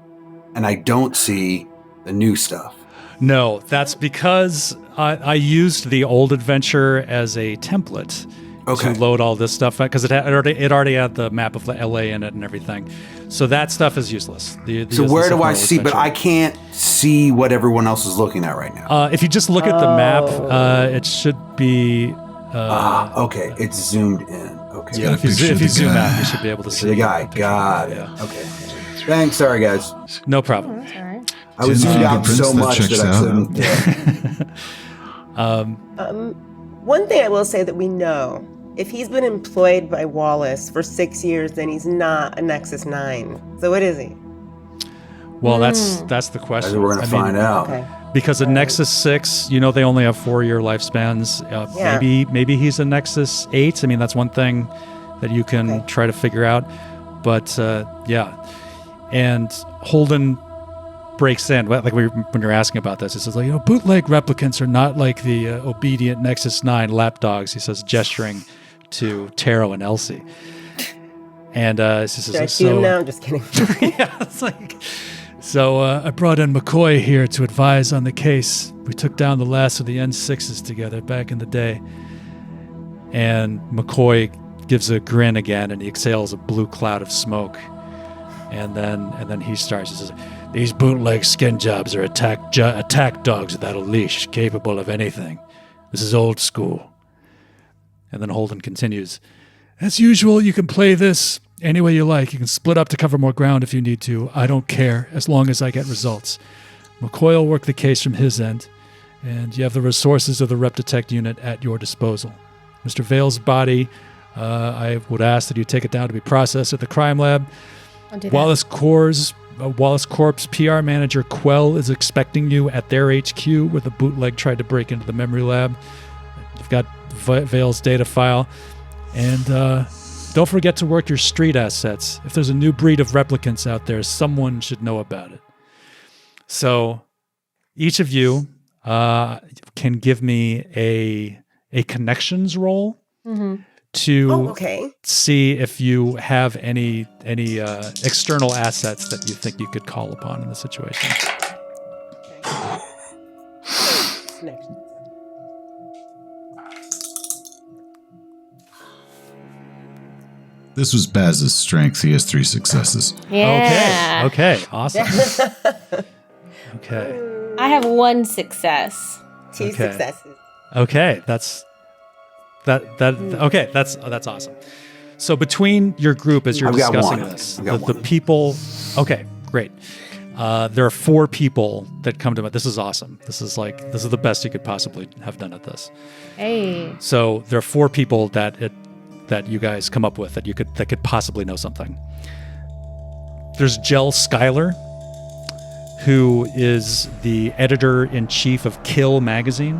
and I don't see the new stuff. No, that's because I used the old adventure as a template to load all this stuff because it already had the map of LA in it and everything. So that stuff is useless. So where do I see? But I can't see what everyone else is looking at right now. If you just look at the map, it should be. Okay, it's zoomed in. Okay, Yeah, if you zoom out, you should be able to see the guy. Got it. Yeah. Okay. Thanks. Sorry, guys. No problem. That's all right. I was zoomed out so much that I couldn't. One thing I will say that we know, if he's been employed by Wallace for 6 years, then he's not a Nexus 9. So what is he? Well, that's the question. That's what we're going to find out. Okay. Because a Nexus 6, they only have 4-year lifespans. Yeah. Maybe he's a Nexus 8. I mean, that's one thing that you can try to figure out. But yeah, and Holden breaks in, like when you're asking about this, he says, like, bootleg replicants are not like the obedient Nexus 9 lapdogs, he says, gesturing to Taro and Elsie. And he says, Should I shoot him now? I'm just kidding. Yeah, it's like, so I brought in McCoy here to advise on the case. We took down the last of the N6s together back in the day. And McCoy gives a grin again, and he exhales a blue cloud of smoke. And then he starts. He says, "These bootleg skin jobs are attack dogs without a leash, capable of anything. This is old school." And then Holden continues, "As usual, you can play this any way you like. You can split up to cover more ground if you need to. I don't care, as long as I get results. McCoy will work the case from his end, and you have the resources of the Rep Detect unit at your disposal. Mr. Vale's body, I would ask that you take it down to be processed at the crime lab. I'll do that. Wallace Corp's PR manager, Quell, is expecting you at their HQ where the bootleg tried to break into the memory lab. You've got Vale's data file. And don't forget to work your street assets. If there's a new breed of replicants out there, someone should know about it." So each of you can give me a connections roll to see if you have any external assets that you think you could call upon in the situation. This was Baz's strength. He has 3 successes. Yeah. Okay. Awesome. Okay. I have 1 success. 2 successes. Okay. That's awesome. So between your group, as you're I've got discussing one. this, I've got the one. people. Okay, great. There are 4 people that come to it. This is awesome. This is the best you could possibly have done at this. Hey. So there are 4 people that you guys come up with that could possibly know something. There's Jell Schuyler, who is the editor-in-chief of Kill magazine,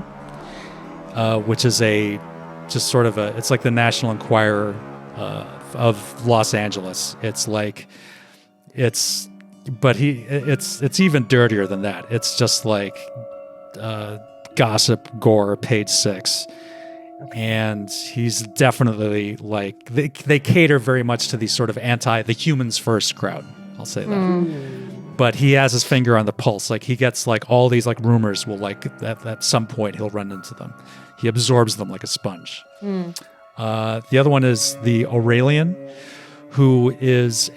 which is it's like the National Enquirer of Los Angeles. It's even dirtier than that. It's just like gossip, gore, page 6. And he's definitely like, they cater very much to these sort of the humans first crowd. I'll say that. But he has his finger on the pulse. Like he gets like all these like rumors will like at some point he'll run into them. He absorbs them like a sponge. The other one is the Aurelian, who is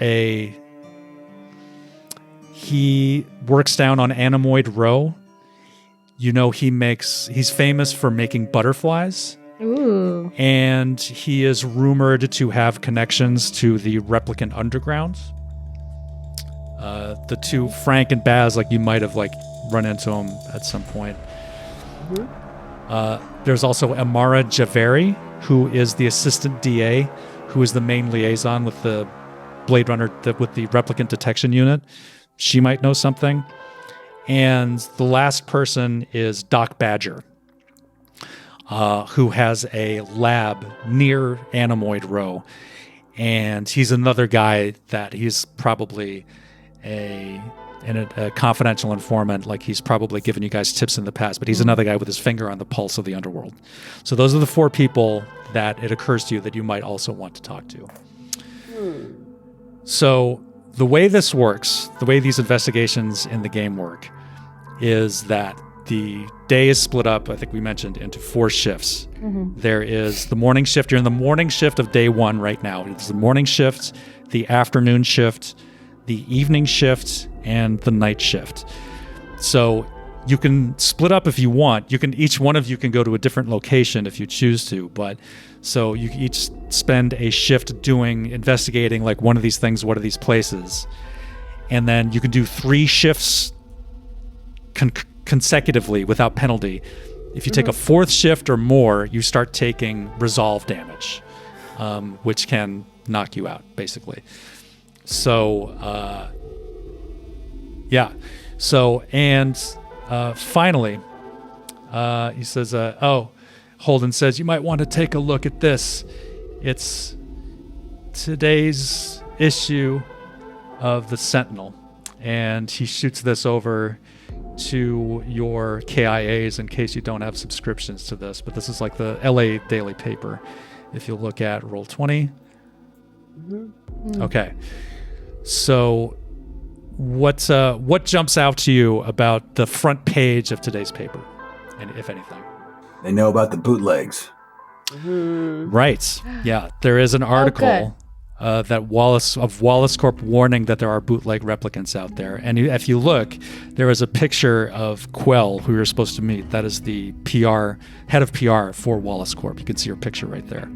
he works down on Anemoid Row. You know, he's famous for making butterflies. Ooh. And he is rumored to have connections to the replicant underground. The 2, Frank and Baz, like you might have like run into them at some point. There's also Amara Javeri, who is the assistant DA, who is the main liaison with the Blade Runner, with the replicant detection unit. She might know something. And the last person is Doc Badger, who has a lab near Anemoid Row. And he's another guy that he's probably a confidential informant. Like he's probably given you guys tips in the past, but he's another guy with his finger on the pulse of the underworld. So those are the 4 people that it occurs to you that you might also want to talk to. So the way this works, the way these investigations in the game work, is that the day is split up, I think we mentioned, into 4 shifts. There is the morning shift. You're in the morning shift of day 1 right now. It's the morning shift, the afternoon shift, the evening shift, and the night shift. So you can split up if you want. Each one of you can go to a different location if you choose to, but so you each spend a shift investigating like one of these things, one of these places. And then you can do 3 shifts consecutively without penalty. If you take a 4th shift or more, you start taking resolve damage, which can knock you out, basically. So, yeah. So, and finally, he says, Holden says, you might want to take a look at this. It's today's issue of the Sentinel. And he shoots this over to your KIAs in case you don't have subscriptions to this. But this is like the LA Daily Paper. If you look at Roll20. Okay. So what jumps out to you about the front page of today's paper, and if anything? They know about the bootlegs. Right. Yeah. There is an article that Wallace Corp warning that there are bootleg replicants out there. And if you look, there is a picture of Quell, who you're supposed to meet. That is the head of PR for Wallace Corp. You can see her picture right there.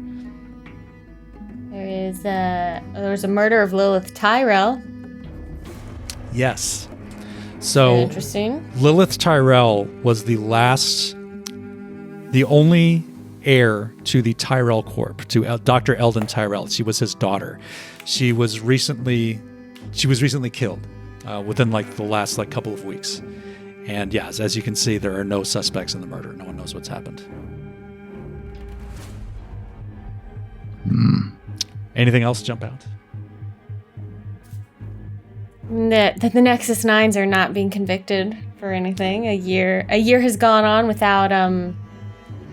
There was a murder of Lilith Tyrell. Yes. So interesting. Lilith Tyrell was the only heir to the Tyrell Corp, to Dr. Eldon Tyrell. She was his daughter. She was recently killed within like the last like couple of weeks. And yes, as you can see, there are no suspects in the murder. No one knows what's happened. Anything else jump out? That the Nexus 9s are not being convicted for anything. A year has gone on without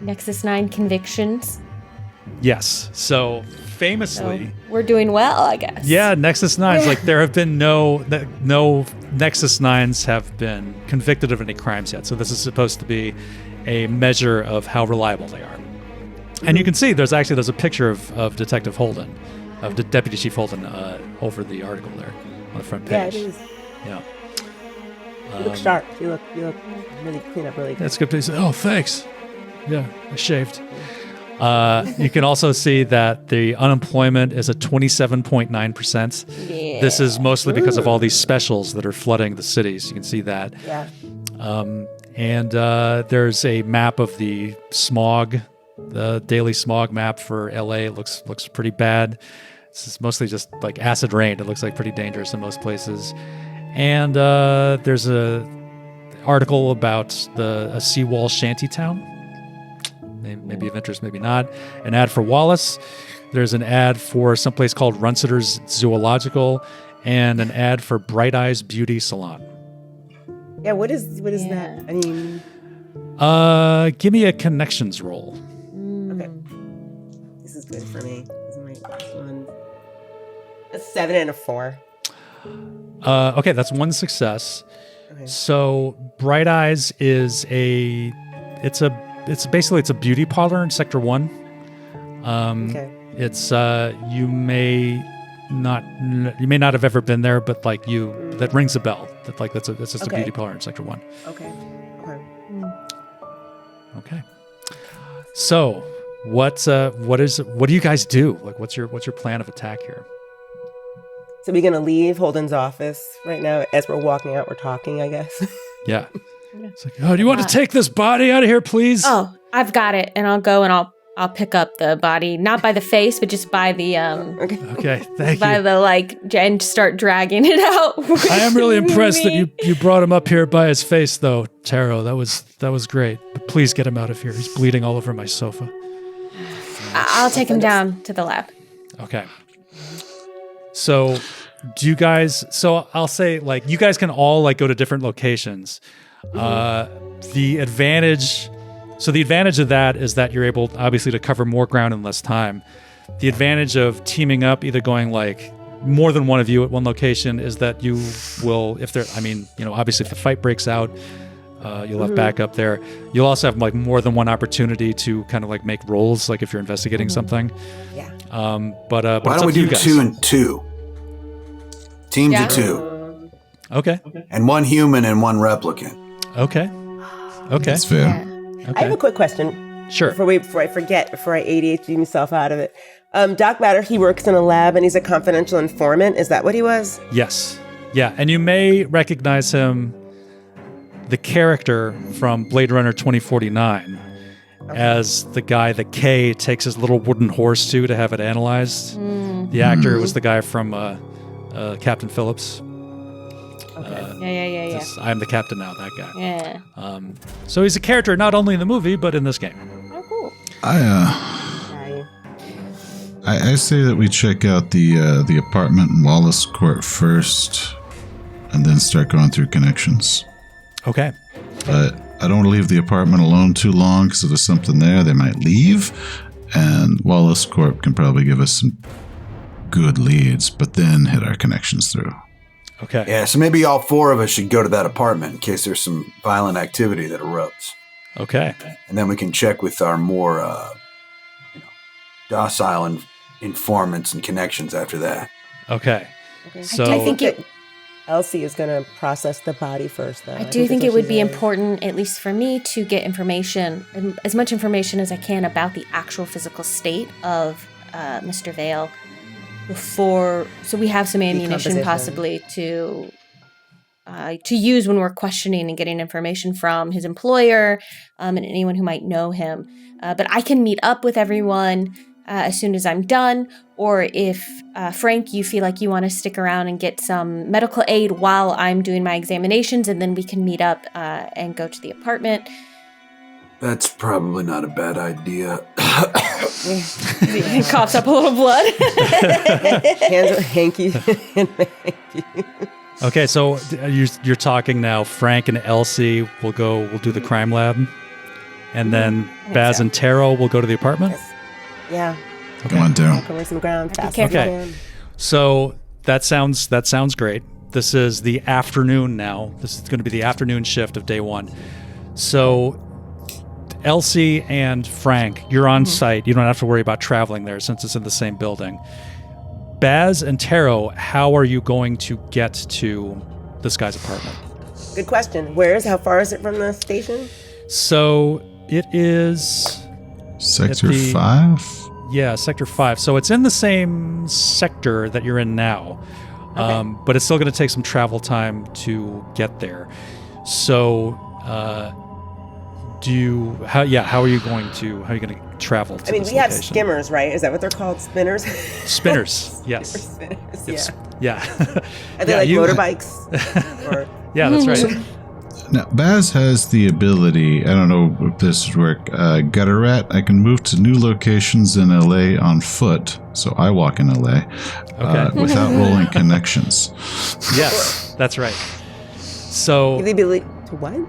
Nexus 9 convictions. Yes. So famously, so we're doing well, I guess. Yeah, Nexus 9s. Like there have been no Nexus 9s have been convicted of any crimes yet. So this is supposed to be a measure of how reliable they are. And you can see there's a picture of Detective Holden, of Deputy Chief Holden, over the article there on the front page. Yeah, it is. Yeah. You look sharp. You look really clean up, really good. That's good. Oh, thanks. Yeah, I shaved. You can also see that the unemployment is at 27.9%. This is mostly because of all these specials that are flooding the cities. You can see that. Yeah. And there's a map of the smog, the daily smog map for LA. It looks pretty bad. It's mostly just like acid rain. It looks like pretty dangerous in most places. And there's a article about a seawall shanty town. Maybe of interest, maybe not. An ad for Wallace. There's an ad for someplace called Runsitter's Zoological, and an ad for Bright Eyes Beauty Salon. Yeah, what is that? I mean, give me a connections roll. okay, this is good for me. This is my last one. A 7 and a 4. Okay, that's one success. Okay. So Bright Eyes is it's basically a beauty parlor in Sector 1. Okay. It's you may not have ever been there, but like that rings a bell. That's just a beauty parlor in Sector 1. Okay. Okay. So what do you guys do? Like what's your plan of attack here? So we're gonna leave Holden's office right now. As we're walking out, we're talking, I guess. Yeah. It's like, do you want to take this body out of here, please? Oh, I've got it, and I'll go and I'll pick up the body, not by the face, but just by the Okay, thank by you. the and start dragging it out. I am really impressed that you brought him up here by his face, though, Taro. That was great. But please get him out of here. He's bleeding all over my sofa. I'll take him down to the lab. Okay. So, I'll say, like, you guys can all, like, go to different locations. The advantage of that is that you're able, obviously, to cover more ground in less time. The advantage of teaming up, either going, like, more than one of you at one location, is that you will, obviously, if the fight breaks out, you'll have backup there. You'll also have, like, more than one opportunity to kind of, like, make rolls, like, if you're investigating something. Yeah. But why don't we do 2 and 2? Teams of 2. Okay. And 1 human and 1 replicant. Okay. That's fair. Yeah. I have a quick question. Sure. Before I forget, before I ADHD myself out of it. Doc Matter, he works in a lab and he's a confidential informant. Is that what he was? Yes. Yeah, and you may recognize him, the character from Blade Runner 2049, as the guy that Kay takes his little wooden horse to have it analyzed. The actor was the guy from Captain Phillips. Okay. Yeah. I am the captain now, that guy. Yeah. So he's a character not only in the movie, but in this game. Oh, cool. I say that we check out the apartment in Wallace Court first, and then start going through connections. Okay. But I don't want to leave the apartment alone too long, because if there's something there, they might leave. And Wallace Corp can probably give us some good leads, but then hit our connections through. Okay. Yeah, so maybe all 4 of us should go to that apartment in case there's some violent activity that erupts. Okay. And then we can check with our more docile informants and connections after that. Okay. So I think Elsie is going to process the body first, though. I do think that's it what would be she's important, at least for me, to get information, as much information as I can about the actual physical state of Mr. Vale so we have some ammunition Decomposition. possibly to use when we're questioning and getting information from his employer and anyone who might know him. But I can meet up with everyone as soon as I'm done, or if Frank, you feel like you want to stick around and get some medical aid while I'm doing my examinations, and then we can meet up and go to the apartment. That's probably not a bad idea. He coughs up a little blood. Hands are hanky. Okay, so you're talking now. Frank and Elsie will do the crime lab, and then Baz and Taro will go to the apartment. Yeah. Go on, Daryl. Cover some ground. Fast careful. as we Okay. can. So that sounds great. This is the afternoon now. This is going to be the afternoon shift of day 1. So Elsie and Frank, you're on site. You don't have to worry about traveling there since it's in the same building. Baz and Taro, how are you going to get to this guy's apartment? Good question. How far is it from the station? So it is... Sector 5? Yeah, Sector 5. So it's in the same sector that you're in now. But it's still going to take some travel time to get there. So, how are you going to travel to we this have location? skimmers, right? Is that what they're called? Spinners? Spinners, yes. Spinners, Yeah. Are they motorbikes? Or? Yeah, that's right. Now, Baz has the ability, I don't know if this would work, Gutter Rat. I can move to new locations in LA on foot, so I walk in LA without rolling connections. Yes, that's right. So, The ability to what?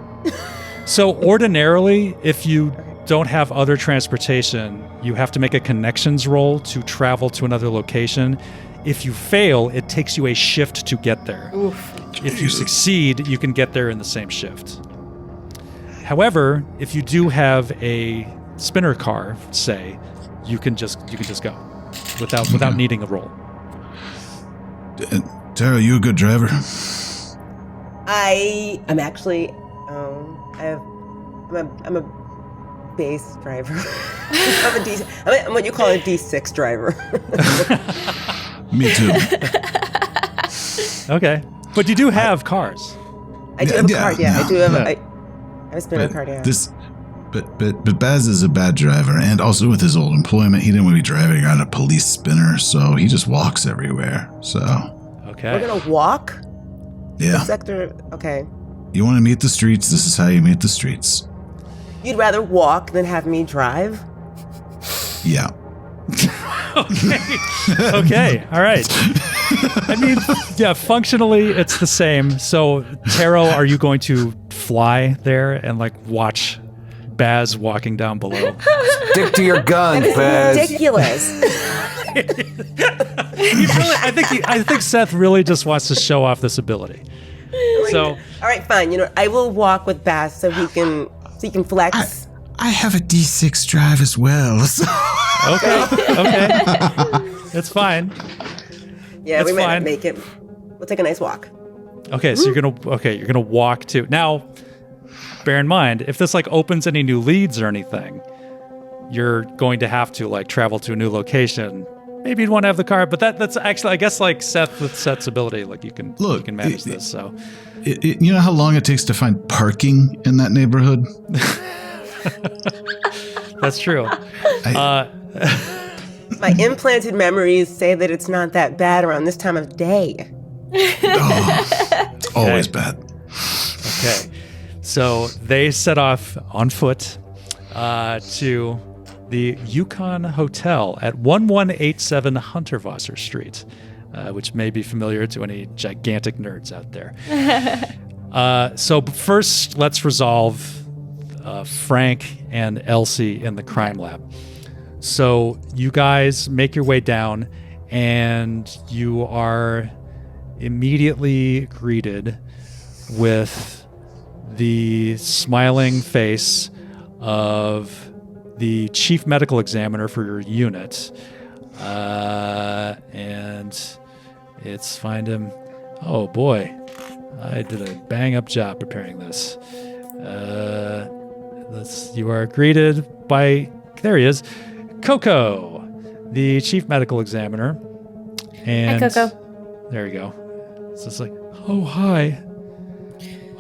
So ordinarily, if you don't have other transportation, you have to make a connections roll to travel to another location. If you fail, it takes you a shift to get there. Oof. If you succeed, you can get there in the same shift. However, if you do have a spinner car, say, you can just go without needing a roll. Tara, you a good driver? I'm actually, I'm a base driver. I'm what you call a D6 driver. Me too. Okay. But you do have cars. I do have a card, yeah. I do have Yeah. I have a spinner card, yeah. But Baz is a bad driver, and also with his old employment, he didn't want to be driving around a police spinner, so he just walks everywhere. So Okay. We're gonna walk? yeah, Sector, okay. you want to meet the streets? This is how you meet the streets. You'd rather walk than have me drive? Yeah. Okay. All right. I mean, yeah, functionally it's the same. So, Taro, are you going to fly there and watch Baz walking down below? Stick to your guns, This Baz. is ridiculous. I think Seth really just wants to show off this ability. So, All right, fine. I will walk with Bass so he can flex. I have a D6 drive as well. So. okay. It's fine. Yeah, That's we might fine. not make it. We'll take a nice walk. Okay, so you're gonna walk to now. Bear in mind, if this opens any new leads or anything, you're going to have to travel to a new location. Maybe you'd want to have the car, but that's actually, I guess, Seth with Seth's ability, you can manage this. So, You know how long it takes to find parking in that neighborhood? that's true. My implanted memories say that it's not that bad around this time of day. It's always bad. Okay, so they set off on foot to the Yukon Hotel at 1187 Hunterwasser Street, which may be familiar to any gigantic nerds out there. So first, let's resolve Frank and Elsie in the crime lab. So you guys make your way down, and you are immediately greeted with the smiling face of the chief medical examiner for your unit. And it's find him. Oh boy, I did a bang up job preparing this. You are greeted by, there he is, Coco, the chief medical examiner. And Hi, Coco. there you go. So it's oh, hi.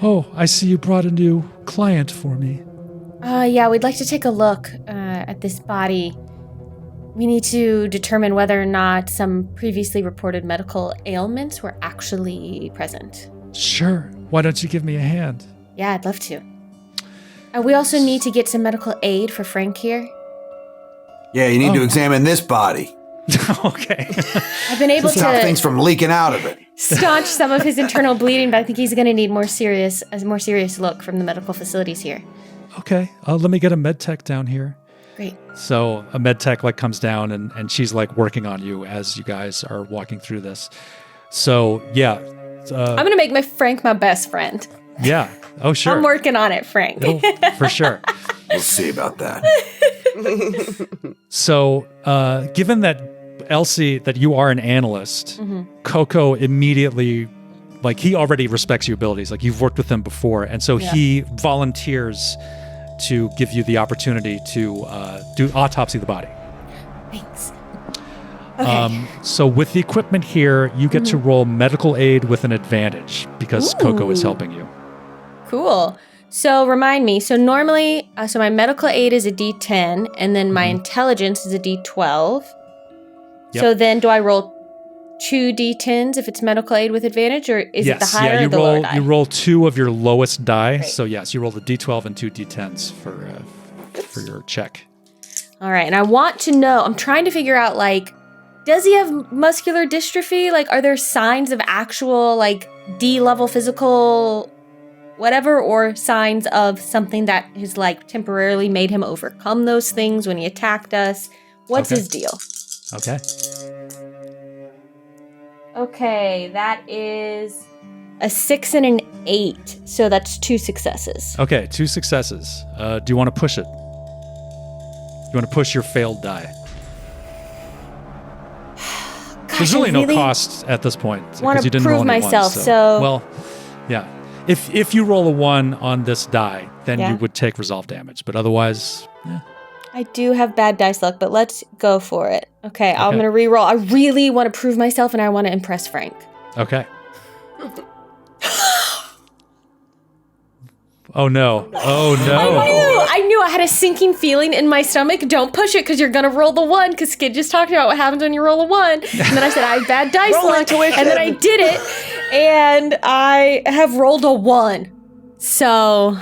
Oh, I see you brought a new client for me. Yeah, we'd like to take a look at this body. We need to determine whether or not some previously reported medical ailments were actually present. Sure. Why don't you give me a hand? Yeah, I'd love to. We also need to get some medical aid for Frank here. Yeah, you need to examine this body. Okay. I've been able Stop to things from leaking out of it. staunch some of his internal bleeding, but I think he's going to need a more serious look from the medical facilities here. Okay. Let me get a med tech down here. Great. So a med tech comes down and she's working on you as you guys are walking through this. So yeah. I'm going to make Frank my best friend. Yeah. Oh, sure. I'm working on it, Frank. For sure. We'll see about that. So given that Elsie, that you are an analyst, Coco immediately, he already respects your abilities. You've worked with him before. And so he volunteers to give you the opportunity to do autopsy of the body. Thanks. Okay. So with the equipment here, you get to roll medical aid with an advantage because Coco is helping you. Cool. So remind me. So normally, so my medical aid is a D10, and then my intelligence is a D12. Yep. So then, do I roll 2 D10s if it's medical aid with advantage, or is it the higher or the lower die? You roll 2 of your lowest die. Great. So yes, you roll the D12 and 2 D10s for your check. All right, and I want to know. I'm trying to figure out, like, does he have muscular dystrophy? Like, are there signs of actual, like, D-level physical whatever, or signs of something that has, like, temporarily made him overcome those things when he attacked us? What's his deal? Okay. Okay, that is a 6 and an 8, so that's 2 successes. Okay, 2 successes. Do you want to push it? You want to push your failed die? There's really no cost at this point because you didn't roll any myself, ones, so well, yeah. If you roll a 1 on this die, then you would take resolve damage. But otherwise, I do have bad dice luck, but let's go for it. Okay, I'm going to re-roll. I really want to prove myself, and I want to impress Frank. Okay. Oh no. Oh no. I knew. I had a sinking feeling in my stomach. Don't push it because you're going to roll the 1, because Skid just talked about what happens when you roll a 1. And then I said, I have bad dice luck. And then I did it, and I have rolled a 1. So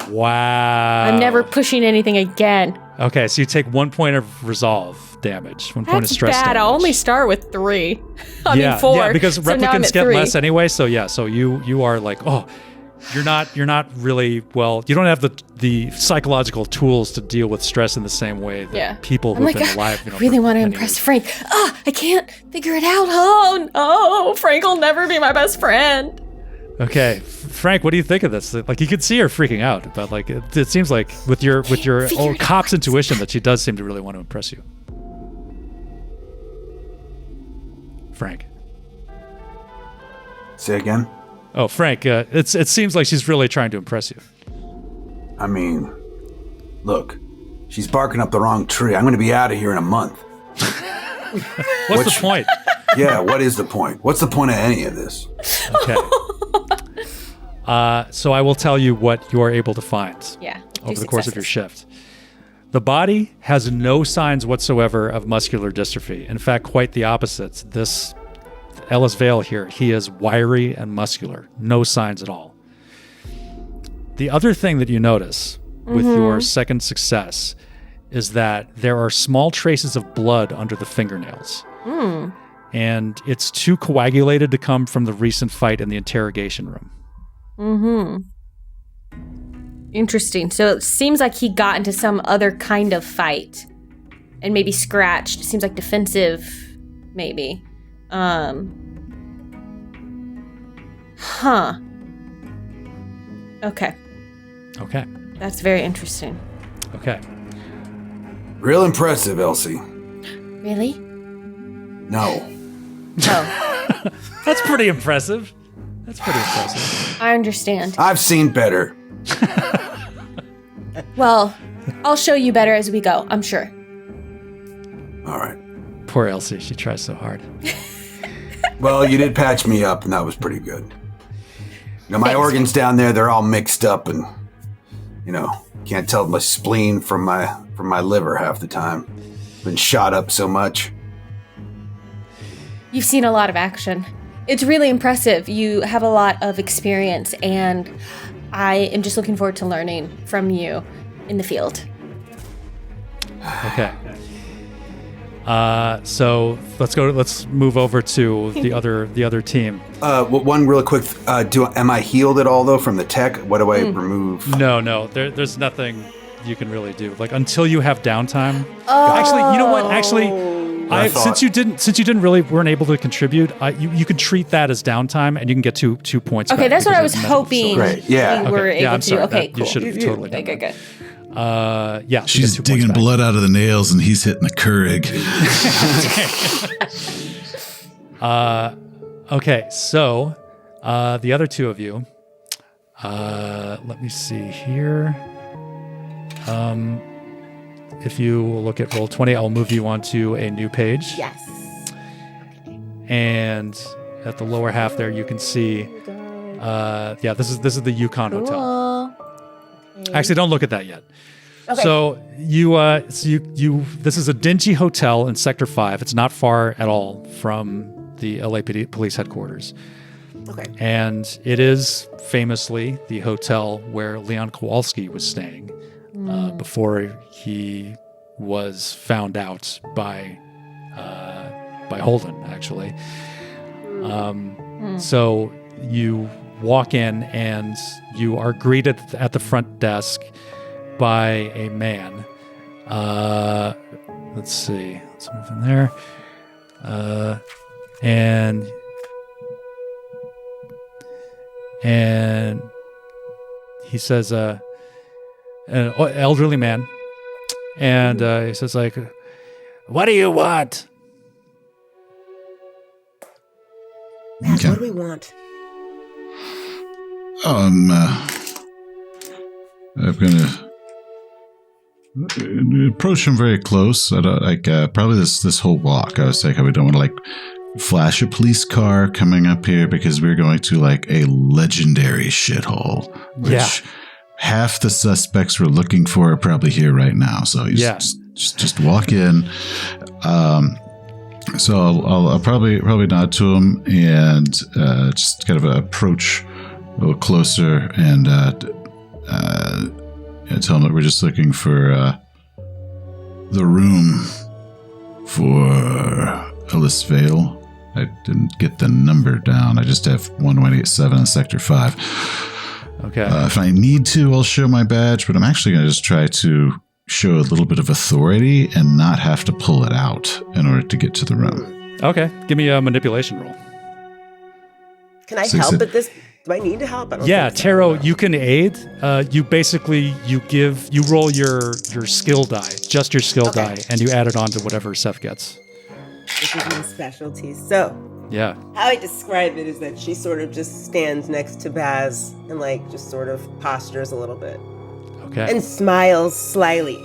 wow. I'm never pushing anything again. Okay, so you take 1 point of resolve damage, 1 point of stress bad. damage. I'll only start with 3. I mean 4. Yeah, because so now I'm replicants at get 3. less anyway. So yeah, so you are like, oh, you're not really, well, you don't have the psychological tools to deal with stress in the same way that people who've been alive. I really want to impress Frank. I can't figure it out. Oh no, Frank will never be my best friend. Okay, Frank, what do you think of this? Like, you could see her freaking out, but like, it seems like with your old cop's intuition that she does seem to really want to impress you. Frank. Say again? Oh, Frank, it seems like she's really trying to impress you. I mean, look, she's barking up the wrong tree. I'm going to be out of here in a month. What's the point? Yeah, what is the point? What's the point of any of this? Okay. So I will tell you what you are able to find over the course of your shift. The body has no signs whatsoever of muscular dystrophy. In fact, quite the opposite. This Ellis Vale here, he is wiry and muscular. No signs at all. The other thing that you notice with your second success is that there are small traces of blood under the fingernails. And it's too coagulated to come from the recent fight in the interrogation room. Interesting. So it seems like he got into some other kind of fight and maybe scratched. It seems like defensive, maybe. Okay. That's very interesting. Okay. Real impressive, Elsie. Really? No. Oh. That's pretty impressive. I understand. I've seen better. Well, I'll show you better as we go, I'm sure. All right. Poor Elsie, she tries so hard. Well, you did patch me up, and that was pretty good. You know, my organs down there, they're all mixed up, and, you know, can't tell my spleen from my liver half the time. Been shot up so much. You've seen a lot of action. It's really impressive. You have a lot of experience, and I am just looking forward to learning from you in the field. Okay. So let's move over to the other team. One real quick. Am I healed at all though from the tech? What do I remove? No. There's nothing you can really do. Like, until you have downtime. Actually, you know what? Since you didn't really weren't able to contribute, you could treat that as downtime, and you can get two points. Okay, back that's what I was because hoping. Great. Yeah. We were able I'm to sorry. do. Okay, You cool. should have totally done Good. that. Yeah. so you She's get 2 points digging back. blood out of the nails, and he's hitting the Keurig. Okay, so the other two of you. Let me see here. If you look at Roll20, I'll move you onto a new page. Yes. and at the lower half there, you can see. This is the Yukon Hotel. Cool. Actually, don't look at that yet. Okay. So this is a dingy hotel in Sector 5. It's not far at all from the LAPD police headquarters. Okay. And it is famously the hotel where Leon Kowalski was staying before he was found out by Holden, actually. So you walk in and you are greeted at the front desk by a man. Let's see. Let's move in there. And he says, an elderly man, and he says, like, "What do you want?" Matt, what do we want? I'm gonna approach him very close. I don't, probably this whole walk. I was thinking we don't want to flash a police car coming up here because we're going to a legendary shithole, which half the suspects we're looking for are probably here right now. So you just walk in. So I'll probably nod to him and just kind of approach a little closer and tell him that we're just looking for the room for Ellis Vale. I didn't get the number down. I just have 1187 in Sector 5. Okay. If I need to, I'll show my badge, but I'm actually going to just try to show a little bit of authority and not have to pull it out in order to get to the room. Okay. Give me a manipulation roll. Can I help at this? Do I need to help? I don't think so. Taro, you can aid. You roll your skill die, just your skill die, and you add it on to whatever Seth gets. This is my specialty. So, yeah. how I describe it is that she sort of just stands next to Baz and just sort of postures a little bit. Okay. And smiles slyly.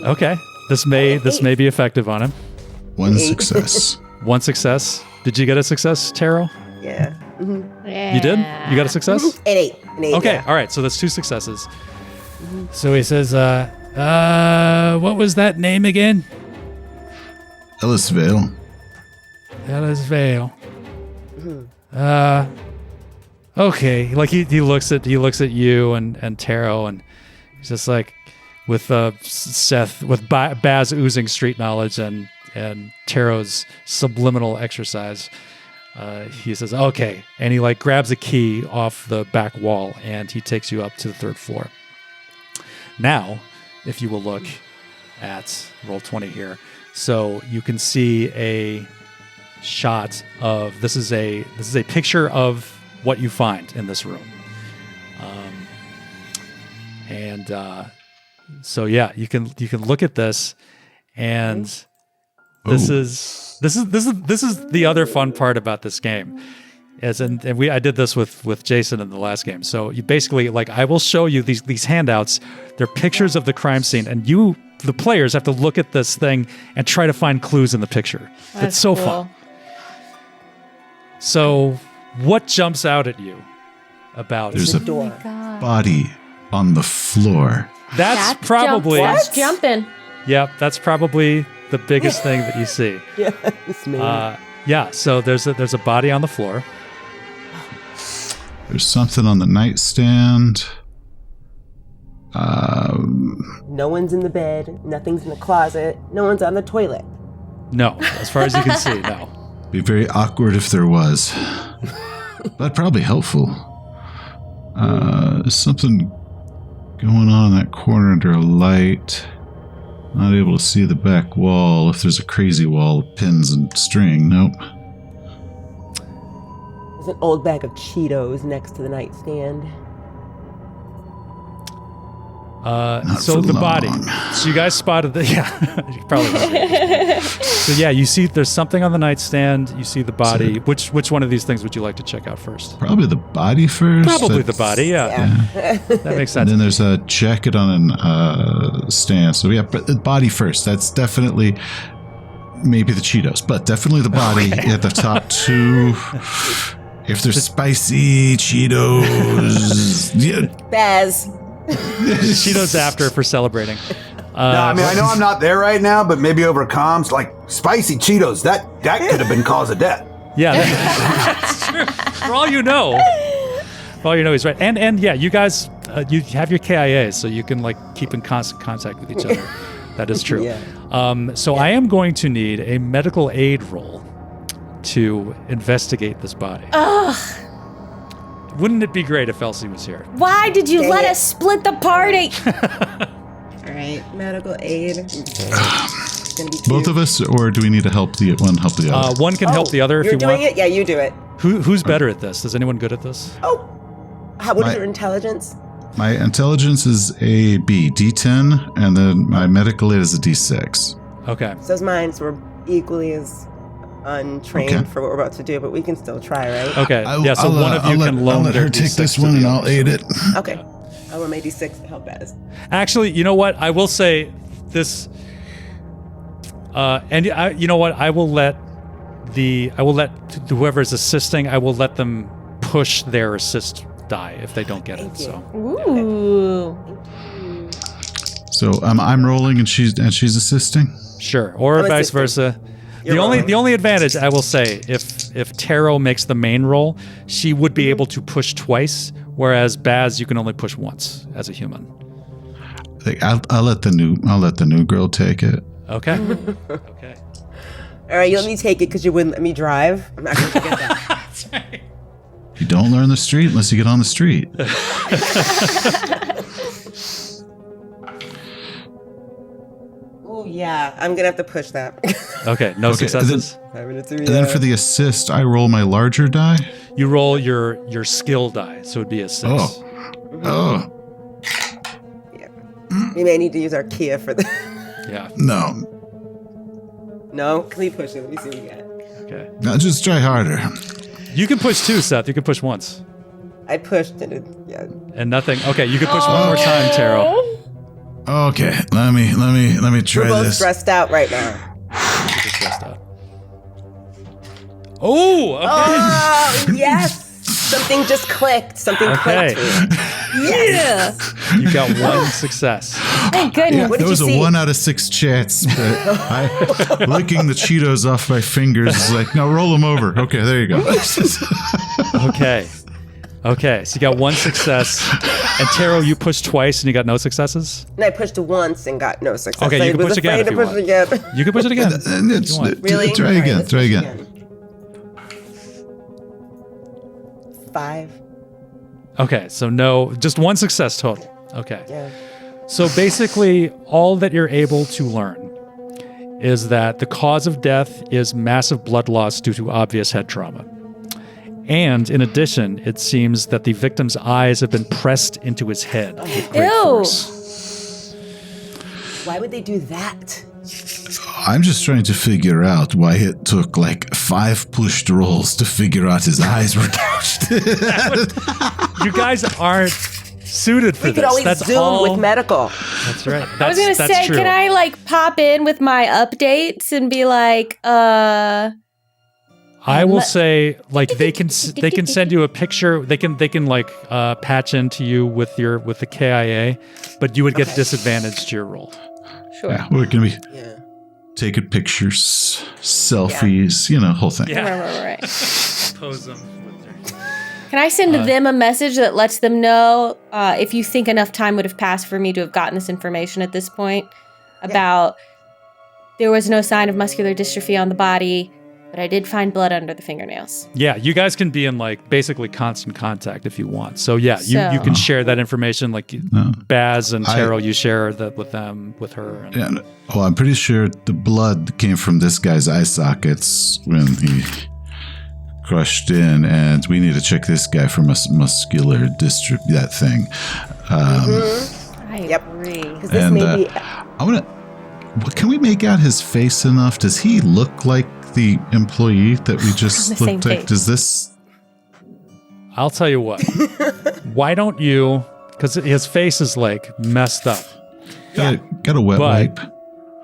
Okay. This may be effective on him. One success. One success. Did you get a success, Taro? Yeah. Yeah. You did? You got a success? An eight. Okay. Yeah. All right. So that's 2 successes. So he says, what was that name again? Ellis Vale. Ellis Vale. Okay. He looks at you and Taro, and he's just with Seth, with Baz oozing street knowledge and Taro's subliminal exercise. He says, okay. And he grabs a key off the back wall and he takes you up to the 3rd floor. Now, if you will look at roll 20 here, so you can see a shot of, this is a picture of what you find in this room. So yeah, you can look at this, and this is the other fun part about this game. I did this with Jason in the last game. So you basically I will show you these handouts. They're pictures of the crime scene, and you, the players, have to look at this thing and try to find clues in the picture. It's so cool. fun. So what jumps out at you about There's a door? body on the floor. That's probably That's jumping. Yep, that's probably the biggest thing that you see. Yes, man. So there's a body on the floor. There's something on the nightstand. No one's in the bed. Nothing's in the closet. No one's on the toilet. No, as far as you can see, no. Be very awkward if there was, but probably helpful. There's something going on in that corner under a light. Not able to see the back wall. If there's a crazy wall of pins and string, nope. There's an old bag of Cheetos next to the nightstand. So the body. So you guys spotted the you probably right. So yeah, you see there's something on the nightstand. You see the body. Which one of these things would you like to check out first? Probably the body first. Probably the body. Yeah. That makes sense. And then there's a jacket on a stand. So yeah, but the body first. That's definitely maybe the Cheetos, but definitely the body at the top two. If there's spicy Cheetos, yeah. Baz. Cheetos after for celebrating. No, I mean, I know I'm not there right now, but maybe over comms, like spicy Cheetos, that could have been cause of death. Yeah, that's true. For all you know. He's right. And yeah, you guys, you have your KIAs, so you can like keep in constant contact with each other. That is true. So I am going to need a medical aid roll to investigate this body. Ugh. Wouldn't it be great if Elsie was here? Why did you let us split the party? All right, medical aid. It's gonna be two. both of us, or do we need to help the other? One can help the other if You're you doing want. it? Yeah, you do it. Who's better at this? Is anyone good at this? Oh. What is your intelligence? My intelligence is a D10, and then my medical aid is a D6. Okay. So is mine, so we're equally as untrained for what we're about to do, but we can still try, right? Okay. So one of you can loan I'll let their her take D6 this to one, the and I'll others. aid it. Okay. I want my D6 to help Baz. Actually, you know what? I will say this. You know what? I will let whoever's assisting. I will let them push their assist die if they don't get it. So. Ooh. So I'm rolling, and she's assisting. Sure, or I'm vice assisting. versa. You're The only advantage I will say, if Taro makes the main roll, she would be able to push twice, whereas Baz you can only push once as a human. I'll let the new girl take it. Okay. Okay. All right, you let me take it because you wouldn't let me drive. I'm not going to forget that. That's right. You don't learn the street unless you get on the street. Oh yeah, I'm going to have to push that. Okay. No successes. 5 minutes to And then for the assist, I roll my larger die. You roll your skill die, so it'd be a 6. Oh, Yeah. We may need to use our Kia for the... Yeah. no. No? Can we push it? Let me see what we got. Okay. Now just try harder. You can push 2, Seth. You can push once. I pushed and it... Yeah. And nothing. Okay, you can push one more time, Taro. Okay, let me try We're both this. stressed out right now. Just stressed out. Oh, okay. Oh, yes! Something just clicked. Something Okay. clicked. Yeah. You got one success. Thank goodness. Yeah, What did there was you a see? 1 out of 6 chance, but licking the Cheetos off my fingers is like, no, roll them over. Okay, there you go. Okay, so you got one success. And Taro, you pushed twice and you got no successes? And I pushed it once and got no success. Okay, I you can was push again afraid if to you push want. it again. You can push it again. And if you want. Really? Try All right, again. let's Try push again. 5. Okay, so no, just one success total. Okay. Yeah. So basically, all that you're able to learn is that the cause of death is massive blood loss due to obvious head trauma. And in addition, it seems that the victim's eyes have been pressed into his head with great Ew. force. Why would they do that? I'm just trying to figure out why it took like 5 pushed rolls to figure out his eyes were gouged. You guys aren't suited for We this. could always That's Zoom all. with medical. That's right. I was gonna say, true. can I like pop in with my updates and be like, I will say, like they can send you a picture. They can like patch into you with the KIA, but you would get disadvantage to your roll. sure. Yeah, we're gonna be Yeah. taking pictures, selfies, whole thing. Right. Pose them. Can I send them a message that lets them know if you think enough time would have passed for me to have gotten this information at this point about there was no sign of muscular dystrophy on the body, but I did find blood under the fingernails. Yeah, you guys can be in like basically constant contact if you want. So yeah, you can share that information. Like Baz and Taro, you share that with them, with her. And Yeah, well, I'm pretty sure the blood came from this guy's eye sockets when he crushed in, and we need to check this guy for muscular dystrophy, that thing. I Yep. agree. Because this And may be... can we make out his face enough? Does he look like the employee that we just The same looked at? face. Does this? I'll tell you what. Why don't you? Because his face is like messed up. Got a wet But- wipe.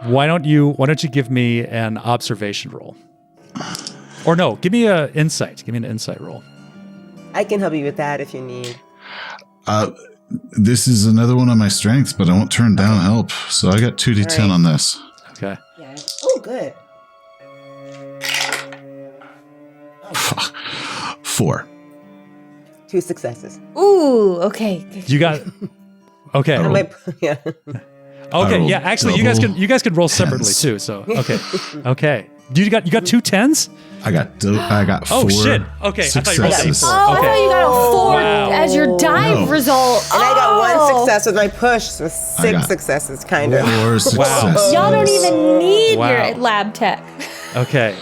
Why don't you give me an observation roll? Or no, give me an insight. Give me an insight roll. I can help you with that if you need. This is another one of my strengths, but I won't turn down help. So I got 2d10 Right. on this. Okay. Yeah. Oh, good. 4. 2 successes. Ooh, okay. You got. Okay. I rolled- Yeah. Okay. rolled Yeah. Actually, double you guys can roll separately tens. too. So okay. Okay. You got 2 10s? I got 4 Oh shit. Okay. I thought you rolled successes. 4. Oh, I Okay. thought you got a 4 Wow. as your dive No. result. And I got one Oh. success with my push, so 6 got- successes, kind of. 4 successes. Y'all don't even need Wow. your lab tech. Okay.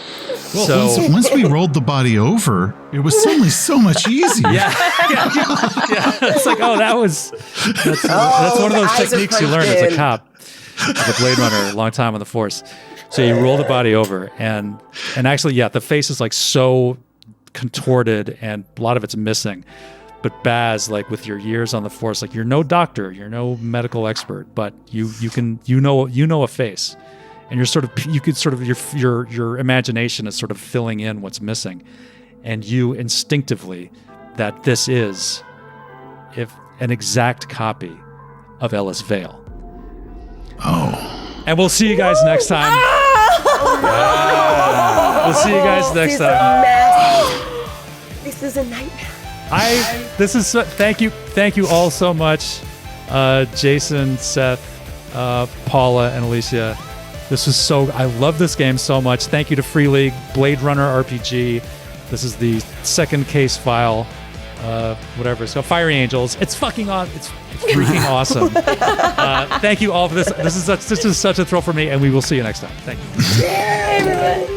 Well, So once we rolled the body over, it was suddenly so much easier. yeah. It's like, oh, that's one of those the eyes are techniques you learn as a punched in. cop, as a Blade Runner, a long time on the Force. So you roll the body over, and actually, yeah, the face is like so contorted, and a lot of it's missing. But Baz, like with your years on the Force, like you're no doctor, you're no medical expert, but you know a face, and your imagination is sort of filling in what's missing, and you instinctively that this is if an exact copy of Ellis Vale. Oh. And we'll see you guys next time. We'll see you guys next This is time. massive. This is a nightmare. Thank you all so much, Jason, Seth, Paula, and Alicia. I love this game so much. Thank you to Free League, Blade Runner RPG. This is the second case file, whatever it's called, Fiery Angels. It's fucking awesome. It's freaking awesome. Thank you all for this. This is such a thrill for me, and we will see you next time. Thank you. Everybody.